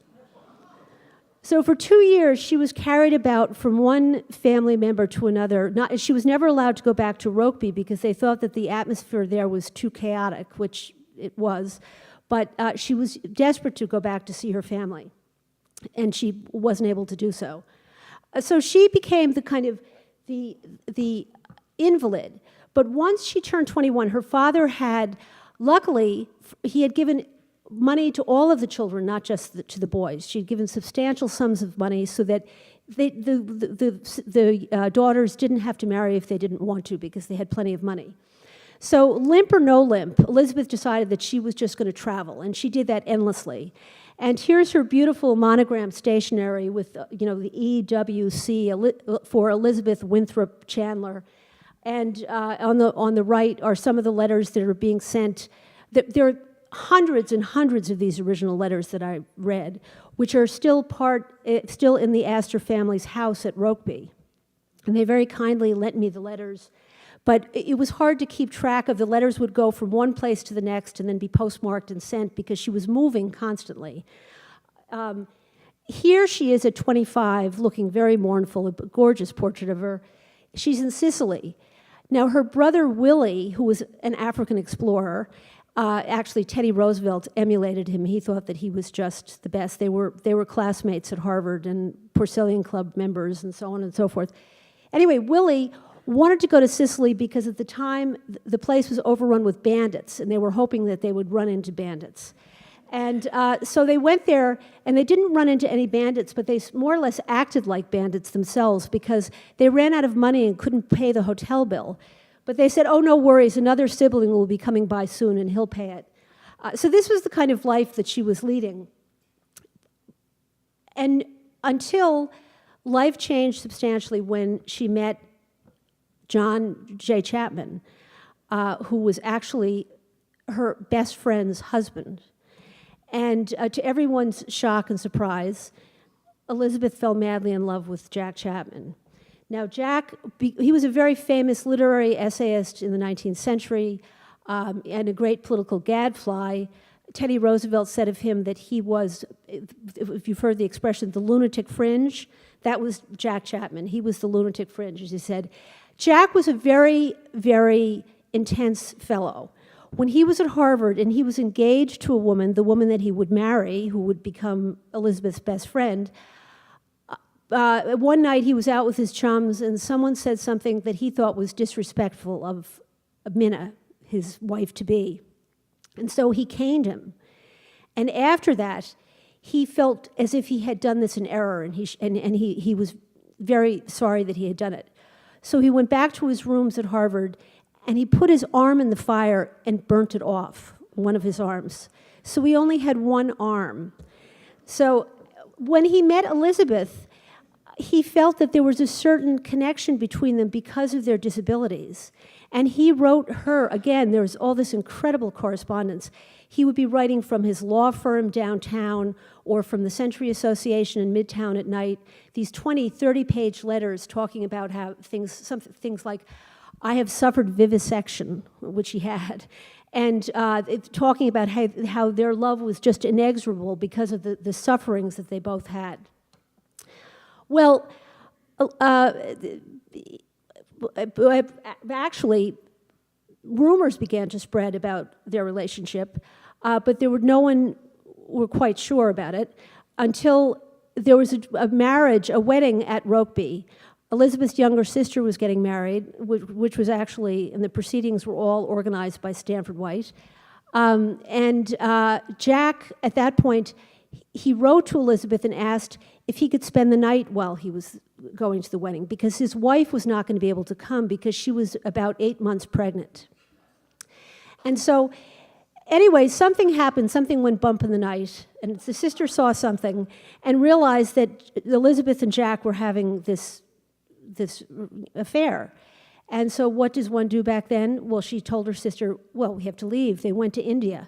So for 2 years, she was carried about from one family member to another. She was never allowed to go back to Rokeby because they thought that the atmosphere there was too chaotic, which it was. But she was desperate to go back to see her family, and she wasn't able to do so. So she became the kind of the invalid. But once she turned 21, her father luckily, he had given money to all of the children, not just to the boys. She'd given substantial sums of money so that the daughters didn't have to marry if they didn't want to because they had plenty of money. So limp or no limp, Elizabeth decided that she was just going to travel, and she did that endlessly. And here's her beautiful monogram stationery with, the EWC for Elizabeth Winthrop Chandler. And on the right are some of the letters that are being sent. There are hundreds and hundreds of these original letters that I read, which are still in the Astor family's house at Rokeby. And they very kindly lent me the letters. But it was hard to keep track of. The letters would go from one place to the next and then be postmarked and sent because she was moving constantly. Here she is at 25, looking very mournful, a gorgeous portrait of her. She's in Sicily. Now, her brother Willie, who was an African explorer, actually Teddy Roosevelt emulated him. He thought that he was just the best. They were classmates at Harvard and Porcellian Club members and so on and so forth. Anyway, Willie wanted to go to Sicily because at the time the place was overrun with bandits, and they were hoping that they would run into bandits. And so they went there, and they didn't run into any bandits, but they more or less acted like bandits themselves because they ran out of money and couldn't pay the hotel bill. But they said, oh, no worries, another sibling will be coming by soon, and he'll pay it. So this was the kind of life that she was leading. And until life changed substantially when she met John J. Chapman, who was actually her best friend's husband. And to everyone's shock and surprise, Elizabeth fell madly in love with Jack Chapman. Now, Jack, he was a very famous literary essayist in the 19th century and a great political gadfly. Teddy Roosevelt said of him that he was, if you've heard the expression, the lunatic fringe, that was Jack Chapman. He was the lunatic fringe, as he said. Jack was a very, very intense fellow. When he was at Harvard and he was engaged to a woman, the woman that he would marry, who would become Elizabeth's best friend, one night he was out with his chums and someone said something that he thought was disrespectful of Minna, his wife-to-be. And so he caned him. And after that, he felt as if he had done this in error, and he was very sorry that he had done it. So he went back to his rooms at Harvard, and he put his arm in the fire and burnt it off, one of his arms. So he only had one arm. So when he met Elizabeth, he felt that there was a certain connection between them because of their disabilities. And he wrote her, again, there was all this incredible correspondence. He would be writing from his law firm downtown or from the Century Association in Midtown at night, these 20, 30-page letters talking about how things like, I have suffered vivisection, which he had, and talking about how their love was just inexorable because of the sufferings that they both had. Well, actually, rumors began to spread about their relationship, but no one were quite sure about it until there was a marriage, a wedding at Rokeby. Elizabeth's younger sister was getting married, which was actually, and the proceedings were all organized by Stanford White. Jack, at that point, he wrote to Elizabeth and asked if he could spend the night while he was going to the wedding, because his wife was not going to be able to come because she was about 8 months pregnant. And so, anyway, something happened, something went bump in the night, and the sister saw something and realized that Elizabeth and Jack were having this affair. And so what does one do back then? Well, she told her sister, well, we have to leave. They went to India.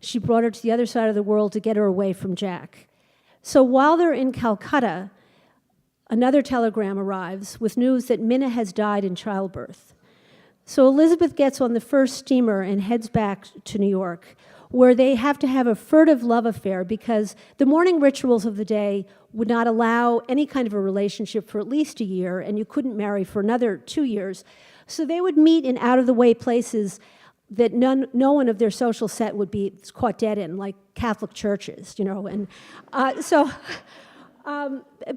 She brought her to the other side of the world to get her away from Jack. So while they're in Calcutta, another telegram arrives with news that Minna has died in childbirth. So Elizabeth gets on the first steamer and heads back to New York, where they have to have a furtive love affair because the morning rituals of the day would not allow any kind of a relationship for at least a year, and you couldn't marry for another 2 years. So they would meet in out-of-the-way places that no one of their social set would be caught dead in, like Catholic churches, And but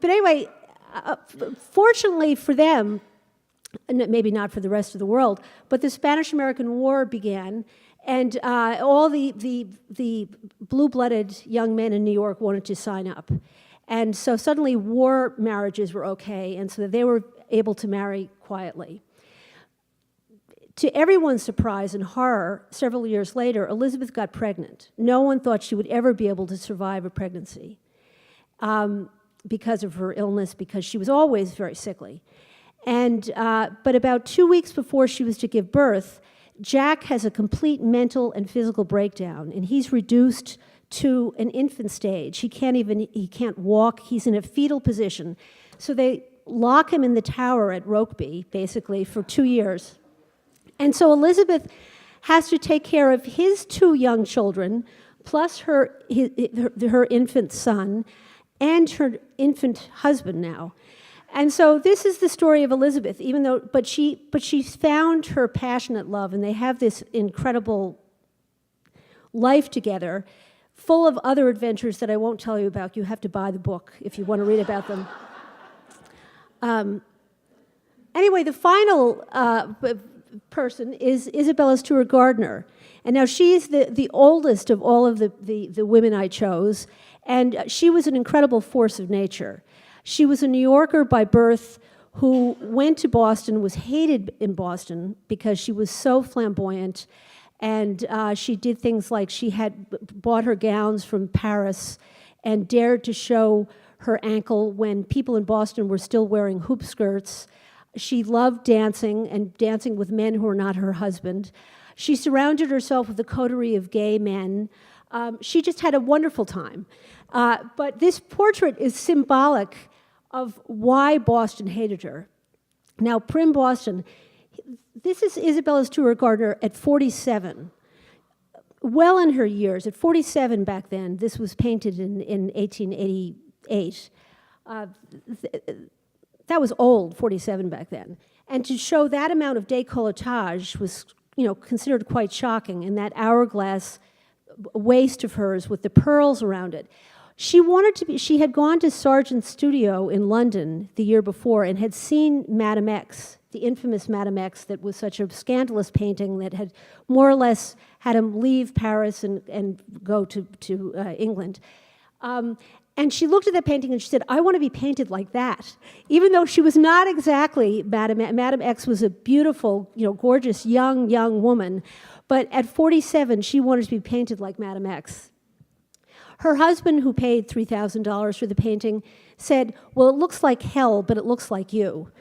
anyway, fortunately for them, maybe not for the rest of the world, but the Spanish-American War began, and all the blue-blooded young men in New York wanted to sign up. And so suddenly war marriages were okay, and so they were able to marry quietly. To everyone's surprise and horror, several years later, Elizabeth got pregnant. No one thought she would ever be able to survive a pregnancy because of her illness, because she was always very sickly. But about 2 weeks before she was to give birth, Jack has a complete mental and physical breakdown, and he's reduced to an infant stage. He can't walk, he's in a fetal position. So they lock him in the tower at Rokeby, basically, for 2 years. And so Elizabeth has to take care of his 2 young children, plus her infant son, and her infant husband now. And so this is the story of Elizabeth, but she's found her passionate love, and they have this incredible life together, full of other adventures that I won't tell you about. You have to buy the book if you want to read about them. Anyway, the final person is Isabella Stewart Gardner. And now she's the oldest of all of the women I chose, and she was an incredible force of nature. She was a New Yorker by birth who went to Boston, was hated in Boston because she was so flamboyant, and she did things like she had bought her gowns from Paris and dared to show her ankle when people in Boston were still wearing hoop skirts. She loved dancing, and dancing with men who were not her husband. She surrounded herself with a coterie of gay men. She just had a wonderful time. But this portrait is symbolic of why Boston hated her. Now, Prim Boston, this is Isabella Stewart Gardner at 47. Well in her years, at 47 back then, this was painted in 1888. That was old, 47 back then. And to show that amount of décolletage was, considered quite shocking, and that hourglass waist of hers with the pearls around it. She had gone to Sargent's studio in London the year before and had seen Madame X, the infamous Madame X, that was such a scandalous painting that had more or less had him leave Paris and go to England. And she looked at that painting and she said, I want to be painted like that. Even though she was not exactly Madame X was a beautiful, gorgeous young woman, but at 47, she wanted to be painted like Madame X. Her husband, who paid $3,000 for the painting, said, well, it looks like hell, but it looks like you.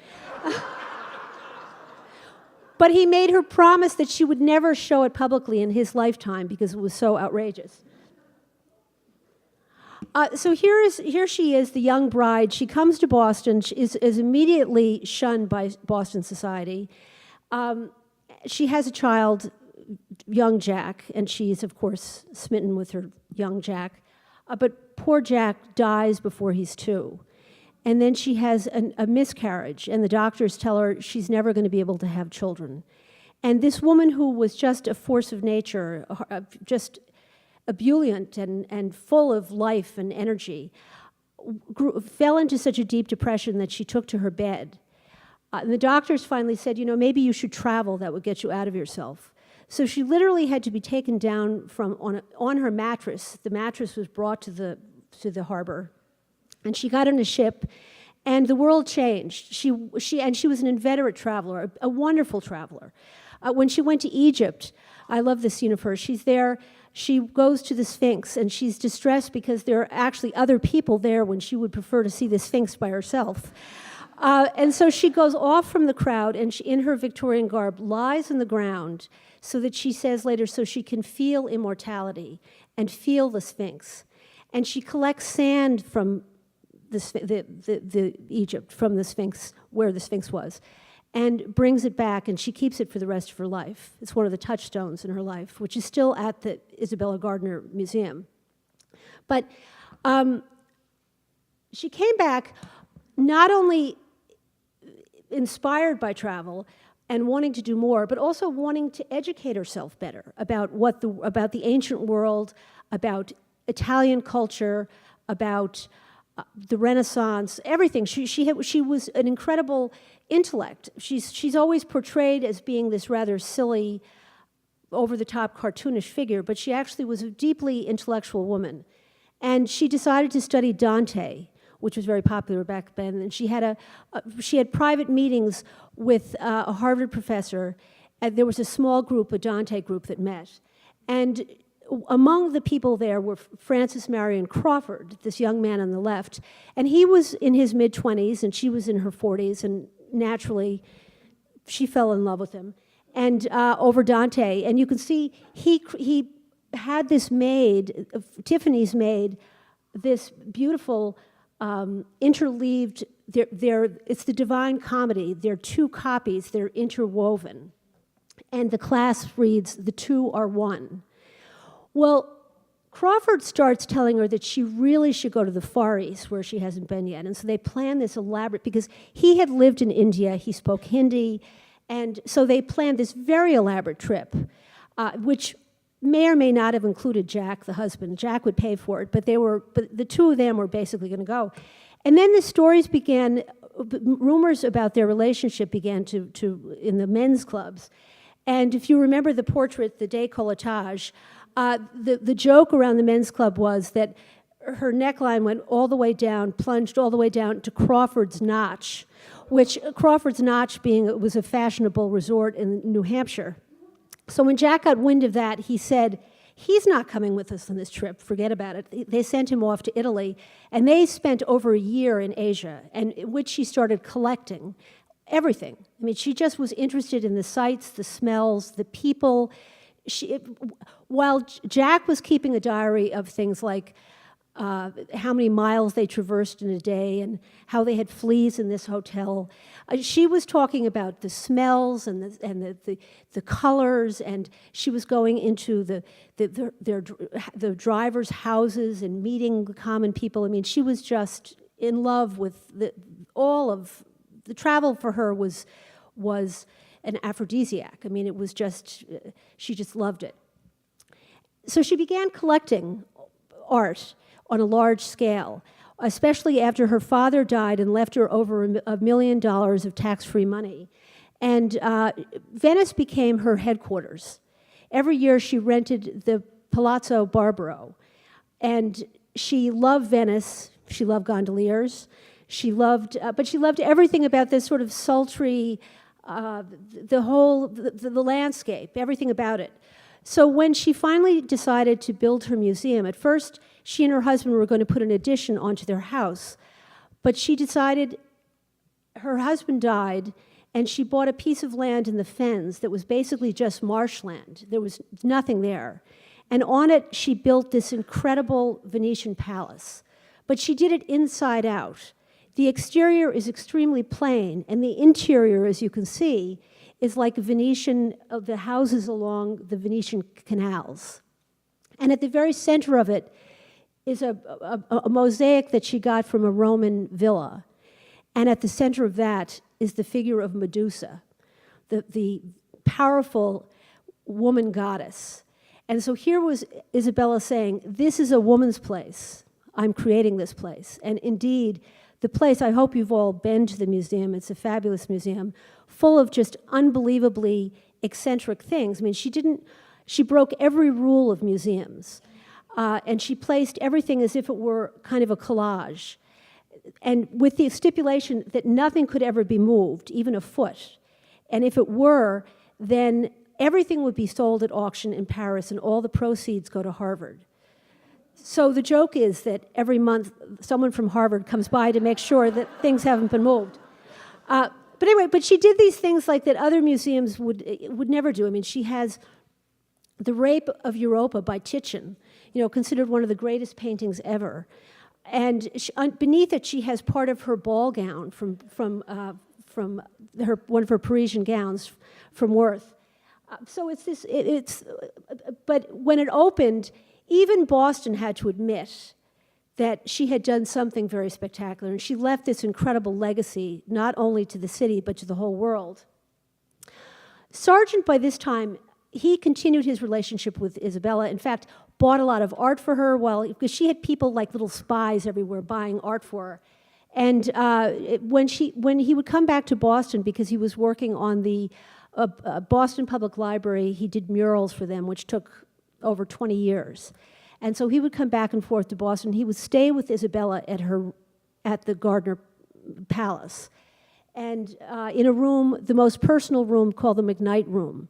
But he made her promise that she would never show it publicly in his lifetime because it was so outrageous. So here she is, the young bride. She comes to Boston. She is immediately shunned by Boston society. She has a child, young Jack, and she's, of course, smitten with her young Jack. But poor Jack dies before he's 2. And then she has a miscarriage, and the doctors tell her she's never going to be able to have children. And this woman who was just a force of nature, just ebullient and full of life and energy, fell into such a deep depression that she took to her bed. And the doctors finally said, maybe you should travel, that would get you out of yourself. So she literally had to be taken down on her mattress. The mattress was brought to the harbor, and she got on a ship, and the world changed. She was an inveterate traveler, a wonderful traveler. When she went to Egypt, I love this scene of her. She's there. She goes to the Sphinx, and she's distressed because there are actually other people there when she would prefer to see the Sphinx by herself. And so she goes off from the crowd, and she, in her Victorian garb, lies on the ground so that she says later, so she can feel immortality and feel the Sphinx. And she collects sand from the Egypt, from the Sphinx, where the Sphinx was, and brings it back, and she keeps it for the rest of her life. It's one of the touchstones in her life, which is still at the Isabella Gardner Museum. But she came back not only inspired by travel and wanting to do more, but also wanting to educate herself better about about the ancient world, about Italian culture, about the Renaissance, everything. She was an incredible intellect. She's always portrayed as being this rather silly, over-the-top cartoonish figure, but she actually was a deeply intellectual woman. And she decided to study Dante, which was very popular back then. And she had private meetings with a Harvard professor, and there was a small group, a Dante group, that met. And among the people there were Francis Marion Crawford, this young man on the left, and he was in his mid-20s, and she was in her 40s, and naturally, she fell in love with him, and over Dante. And you can see he had this maid, Tiffany's maid, this beautiful interleaved. It's the Divine Comedy. They're two copies. They're interwoven, and the clasp reads, "The two are one." Well, Crawford starts telling her that she really should go to the Far East, where she hasn't been yet. And so they plan this elaborate, because he had lived in India, he spoke Hindi, and so they planned this very elaborate trip, which may or may not have included Jack, the husband. Jack would pay for it, but the two of them were basically going to go. And then the stories began, rumors about their relationship began to in the men's clubs. And if you remember the portrait, the décolletage, the joke around the men's club was that her neckline went all the way down, plunged all the way down to Crawford's Notch, which Crawford's Notch it was a fashionable resort in New Hampshire. So when Jack got wind of that, he said, he's not coming with us on this trip, forget about it. They sent him off to Italy, and they spent over a year in Asia, and in which she started collecting everything. I mean, she just was interested in the sights, the smells, the people. While Jack was keeping a diary of things like how many miles they traversed in a day and how they had fleas in this hotel, she was talking about the smells and the colors, and she was going into the drivers' houses and meeting the common people. I mean, she was just in love with all of the travel. For her was an aphrodisiac. I mean, it was just, she just loved it. So she began collecting art on a large scale, especially after her father died and left her over $1 million of tax-free money. And Venice became her headquarters. Every year she rented the Palazzo Barbaro. And she loved Venice, she loved gondoliers, but she loved everything about this sort of sultry, the landscape, everything about it. So when she finally decided to build her museum, at first she and her husband were going to put an addition onto their house, but she decided, her husband died, and she bought a piece of land in the Fens that was basically just marshland. There was nothing there. And on it, she built this incredible Venetian palace. But she did it inside out. The exterior is extremely plain, and the interior, as you can see, is like Venetian, of the houses along the Venetian canals. And at the very center of it is a mosaic that she got from a Roman villa. And at the center of that is the figure of Medusa, the powerful woman goddess. And so here was Isabella saying, this is a woman's place. I'm creating this place. And indeed, the place, I hope you've all been to the museum. It's a fabulous museum, full of just unbelievably eccentric things. I mean, she broke every rule of museums. And she placed everything as if it were kind of a collage. And with the stipulation that nothing could ever be moved, even a foot. And if it were, then everything would be sold at auction in Paris and all the proceeds go to Harvard. So the joke is that every month someone from Harvard comes by to make sure that things haven't been moved. But anyway, but she did these things like that other museums would never do. I mean, she has The Rape of Europa by Titian, considered one of the greatest paintings ever. And beneath it, she has part of her ball gown from one of her Parisian gowns from Worth. So but when it opened, even Boston had to admit that she had done something very spectacular, and she left this incredible legacy, not only to the city, but to the whole world. Sargent, by this time, he continued his relationship with Isabella. In fact, bought a lot of art for her, because she had people like little spies everywhere buying art for her. And when he would come back to Boston, because he was working on the Boston Public Library, he did murals for them, which took over 20 years. And so he would come back and forth to Boston. He would stay with Isabella at at the Gardner Palace. And in a room, the most personal room called the McKnight Room.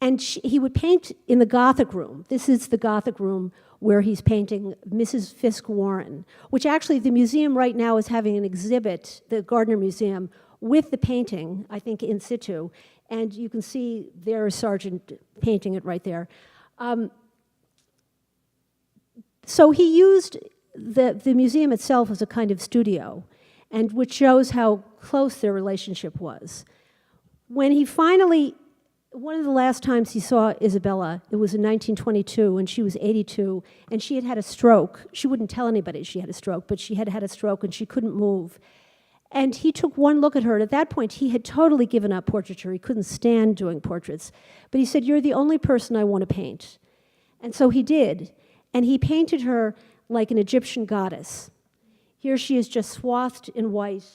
And he would paint in the Gothic room. This is the Gothic room where he's painting Mrs. Fisk Warren, which actually the museum right now is having an exhibit, the Gardner Museum, with the painting, I think in situ. And you can see there is Sargent painting it right there. So he used the museum itself as a kind of studio, and which shows how close their relationship was. When he finally, one of the last times he saw Isabella, it was in 1922, and she was 82, and she had had a stroke. She wouldn't tell anybody she had a stroke, but she had had a stroke and she couldn't move. And he took one look at her, and at that point he had totally given up portraiture. He couldn't stand doing portraits. But he said, "You're the only person I want to paint." And so he did. And he painted her like an Egyptian goddess. Here she is just swathed in white.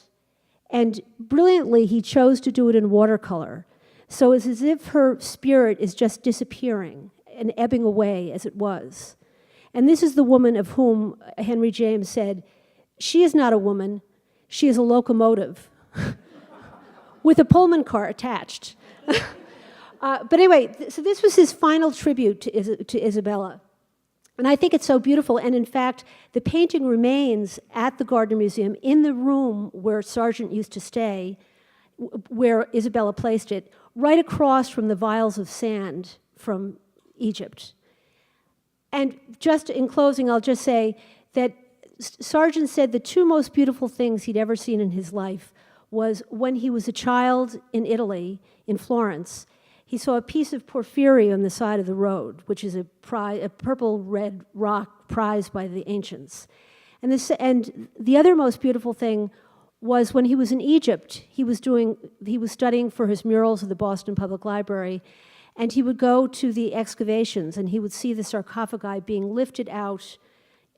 And brilliantly, he chose to do it in watercolor. So it's as if her spirit is just disappearing and ebbing away as it was. And this is the woman of whom Henry James said, "She is not a woman, she is a locomotive with a Pullman car attached." But anyway, so this was his final tribute to Isabella. And I think it's so beautiful. And in fact, the painting remains at the Gardner Museum in the room where Sargent used to stay, where Isabella placed it, right across from the vials of sand from Egypt. And just in closing, I'll just say that Sargent said the two most beautiful things he'd ever seen in his life was when he was a child in Italy, in Florence. He saw a piece of porphyry on the side of the road, which is a purple-red rock prized by the ancients. And the other most beautiful thing was when he was in Egypt. He was studying for his murals at the Boston Public Library, and he would go to the excavations, and he would see the sarcophagi being lifted out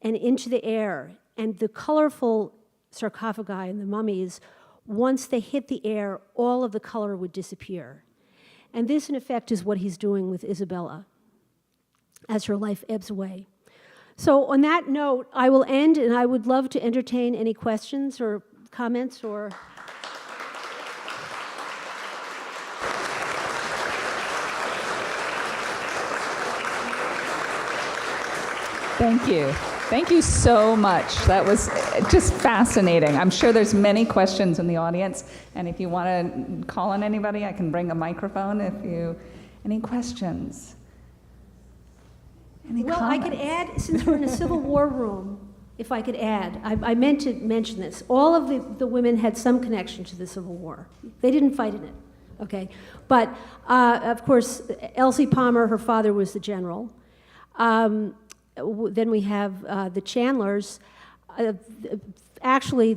and into the air. And the colorful sarcophagi and the mummies, once they hit the air, all of the color would disappear. And this, in effect, is what he's doing with Isabella as her life ebbs away. So on that note, I will end, and I would love to entertain any questions or comments or... Thank you. Thank you so much. That was just fascinating. I'm sure there's many questions in the audience, and if you want to call on anybody, I can bring a microphone any questions? Any Well, comments? I could add, since we're in a Civil War room, if I could add, I meant to mention this. All of the women had some connection to the Civil War. They didn't fight in it, okay? But, of course, Elsie Palmer, her father was the general. Then we have the Chandlers. Actually,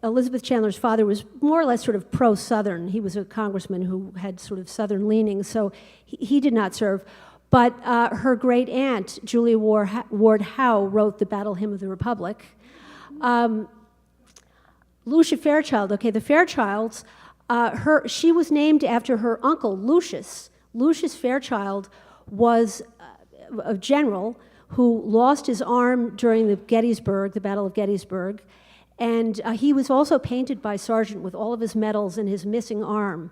Elizabeth Chandler's father was more or less sort of pro-Southern. He was a congressman who had sort of Southern leanings, so he did not serve. But her great aunt, Julia Ward Howe, wrote the Battle Hymn of the Republic. Lucia Fairchild, okay, the Fairchilds, she was named after her uncle, Lucius. Lucius Fairchild was a general who lost his arm during the Battle of Gettysburg, and he was also painted by Sargent with all of his medals and his missing arm.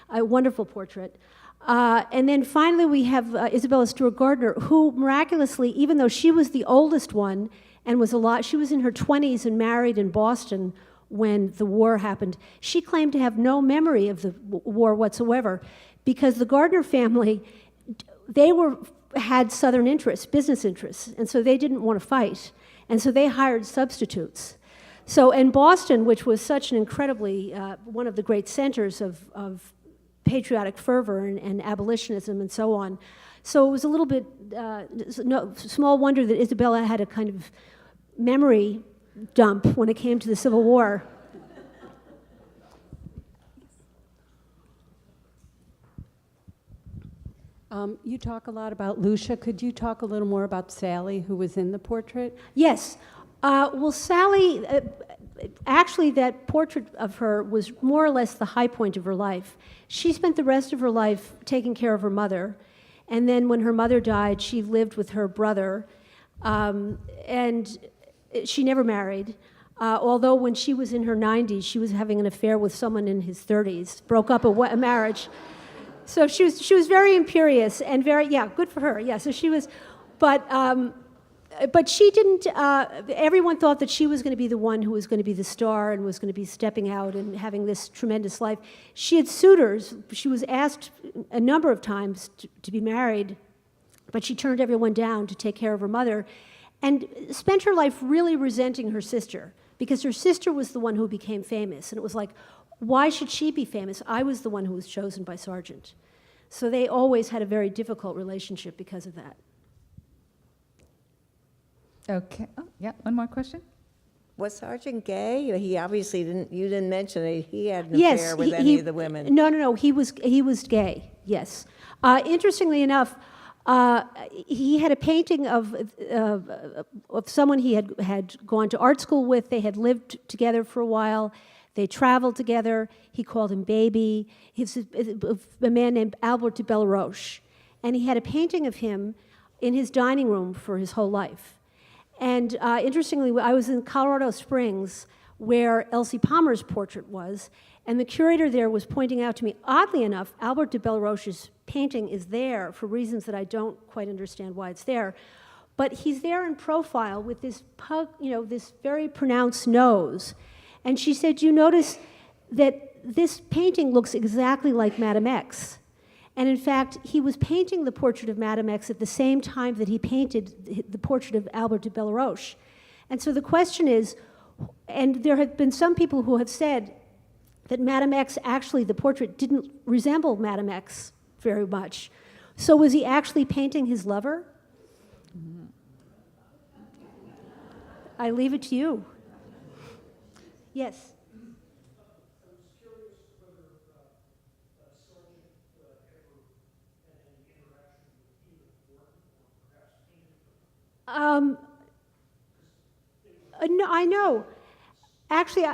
A wonderful portrait. And then finally we have Isabella Stewart Gardner, who miraculously, even though she was the oldest one and was she was in her 20s and married in Boston when the war happened, she claimed to have no memory of the war whatsoever, because the Gardner family, had Southern interests, business interests, and so they didn't want to fight, and so they hired substitutes. So in Boston, which was such an incredibly, one of the great centers of patriotic fervor and abolitionism and so on, so it was a little bit, small wonder that Isabella had a kind of memory dump when it came to the Civil War. You talk a lot about Lucia. Could you talk a little more about Sally, who was in the portrait? Yes. Well, Sally, actually that portrait of her was more or less the high point of her life. She spent the rest of her life taking care of her mother, and then when her mother died, she lived with her brother. And She never married. Although when she was in her 90s, she was having an affair with someone in his 30s, broke up a marriage. So she was very imperious and very, yeah, good for her. Yeah, so she was, but she didn't, everyone thought that she was going to be the one who was going to be the star and was going to be stepping out and having this tremendous life. She had suitors. She was asked a number of times to be married, but she turned everyone down to take care of her mother and spent her life really resenting her sister, because her sister was the one who became famous. And it was like, why should she be famous? I was the one who was chosen by Sargent. So they always had a very difficult relationship because of that. Okay. Oh, yeah, one more question? Was Sargent gay? He obviously didn't, you didn't mention it, he had an Yes, affair with any of the women. No, he was gay, yes. Interestingly enough, he had a painting of someone he had gone to art school with. They had lived together for a while. They traveled together. He called him baby. He's a man named Albert de Belleroche. And he had a painting of him in his dining room for his whole life. And interestingly, I was in Colorado Springs, where Elsie Palmer's portrait was, and the curator there was pointing out to me, oddly enough, Albert de Belleroche's painting is there for reasons that I don't quite understand why it's there, but he's there in profile with this this very pronounced nose. And she said, you notice that this painting looks exactly like Madame X. And in fact, he was painting the portrait of Madame X at the same time that he painted the portrait of Albert de Belleroche. And so the question is, and there have been some people who have said that Madame X, actually the portrait didn't resemble Madame X very much. So was he actually painting his lover? I leave it to you. Yes. No, I know. Actually,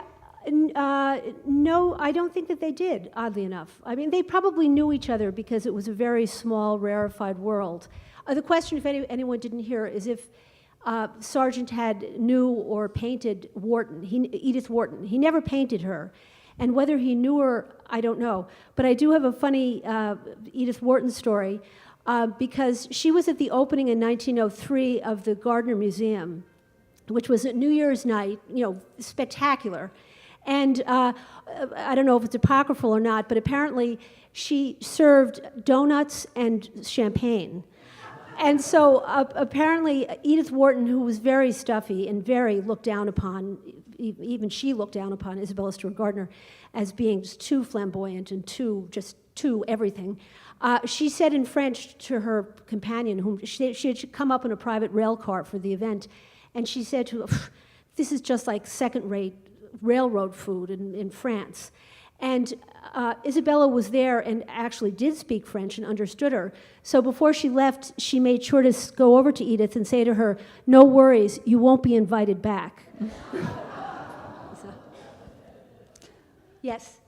no, I don't think that they did, oddly enough. I mean, they probably knew each other because it was a very small, rarefied world. The question, if anyone didn't hear, is if Sargent knew or painted Wharton, Edith Wharton. He never painted her. And whether he knew her, I don't know. But I do have a funny Edith Wharton story, because she was at the opening in 1903 of the Gardner Museum, which was at New Year's night, spectacular. And I don't know if it's apocryphal or not, but apparently she served donuts and champagne. And so apparently Edith Wharton, who was very stuffy and very looked down upon, even she looked down upon Isabella Stewart Gardner as being just too flamboyant and too everything. She said in French to her companion, whom she had come up in a private rail car for the event, and she said to her, this is just like second-rate railroad food in France. And Isabella was there and actually did speak French and understood her. So before she left, she made sure to go over to Edith and say to her, no worries, you won't be invited back. So, yes?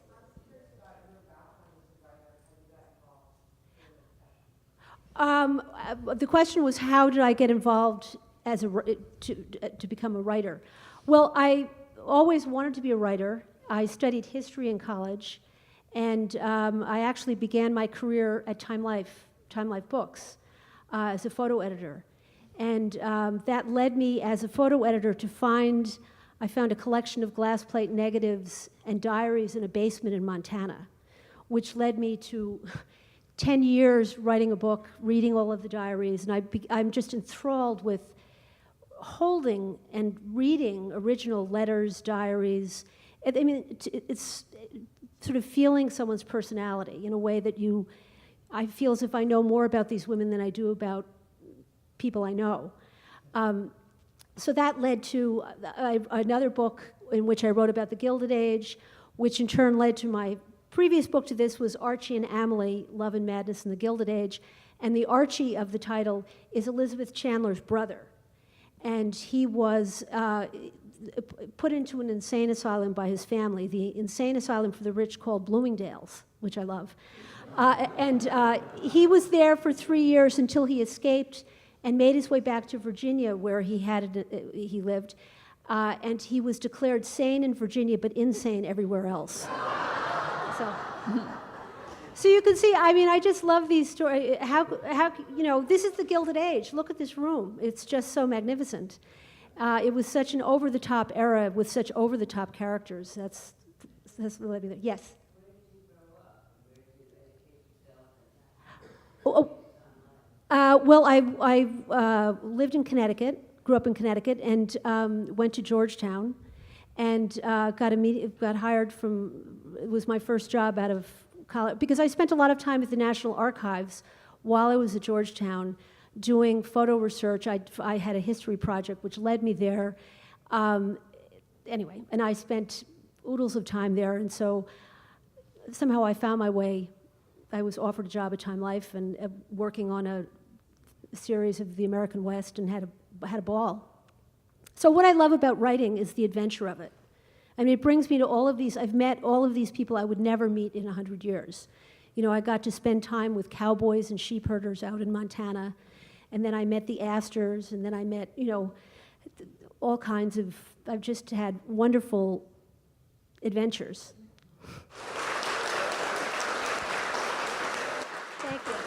The question was, how did I get involved as to become a writer? Well, I always wanted to be a writer. I studied history in college, and I actually began my career at Time Life Books as a photo editor. And that led me as a photo editor to I found a collection of glass plate negatives and diaries in a basement in Montana, which led me to 10 years writing a book, reading all of the diaries, and I'm just enthralled with holding and reading original letters, diaries. I mean, it's sort of feeling someone's personality in a way that I feel as if I know more about these women than I do about people I know. So that led to another book in which I wrote about the Gilded Age, which in turn led to my previous book to this was Archie and Amelie, Love and Madness in the Gilded Age. And the Archie of the title is Elizabeth Chandler's brother. And he was put into an insane asylum by his family, the insane asylum for the rich called Bloomingdale's, which I love. And he was there for 3 years until he escaped and made his way back to Virginia, where he lived, and he was declared sane in Virginia, but insane everywhere else. So you can see, I mean, I just love these stories. How, this is the Gilded Age. Look at this room. It's just so magnificent. It was such an over-the-top era with such over-the-top characters. That's really, yes? Well, I lived in Connecticut, grew up in Connecticut, and went to Georgetown, and got hired it was my first job out of college, because I spent a lot of time at the National Archives while I was at Georgetown doing photo research. I had a history project which led me there. Anyway, and I spent oodles of time there, and so somehow I found my way. I was offered a job at Time Life and working on a series of the American West, and had a ball. So what I love about writing is the adventure of it. I mean, it brings me to all of these. I've met all of these people I would never meet in 100 years. I got to spend time with cowboys and sheep herders out in Montana, and then I met the Astors, and then I met, all kinds of. I've just had wonderful adventures. Thank you.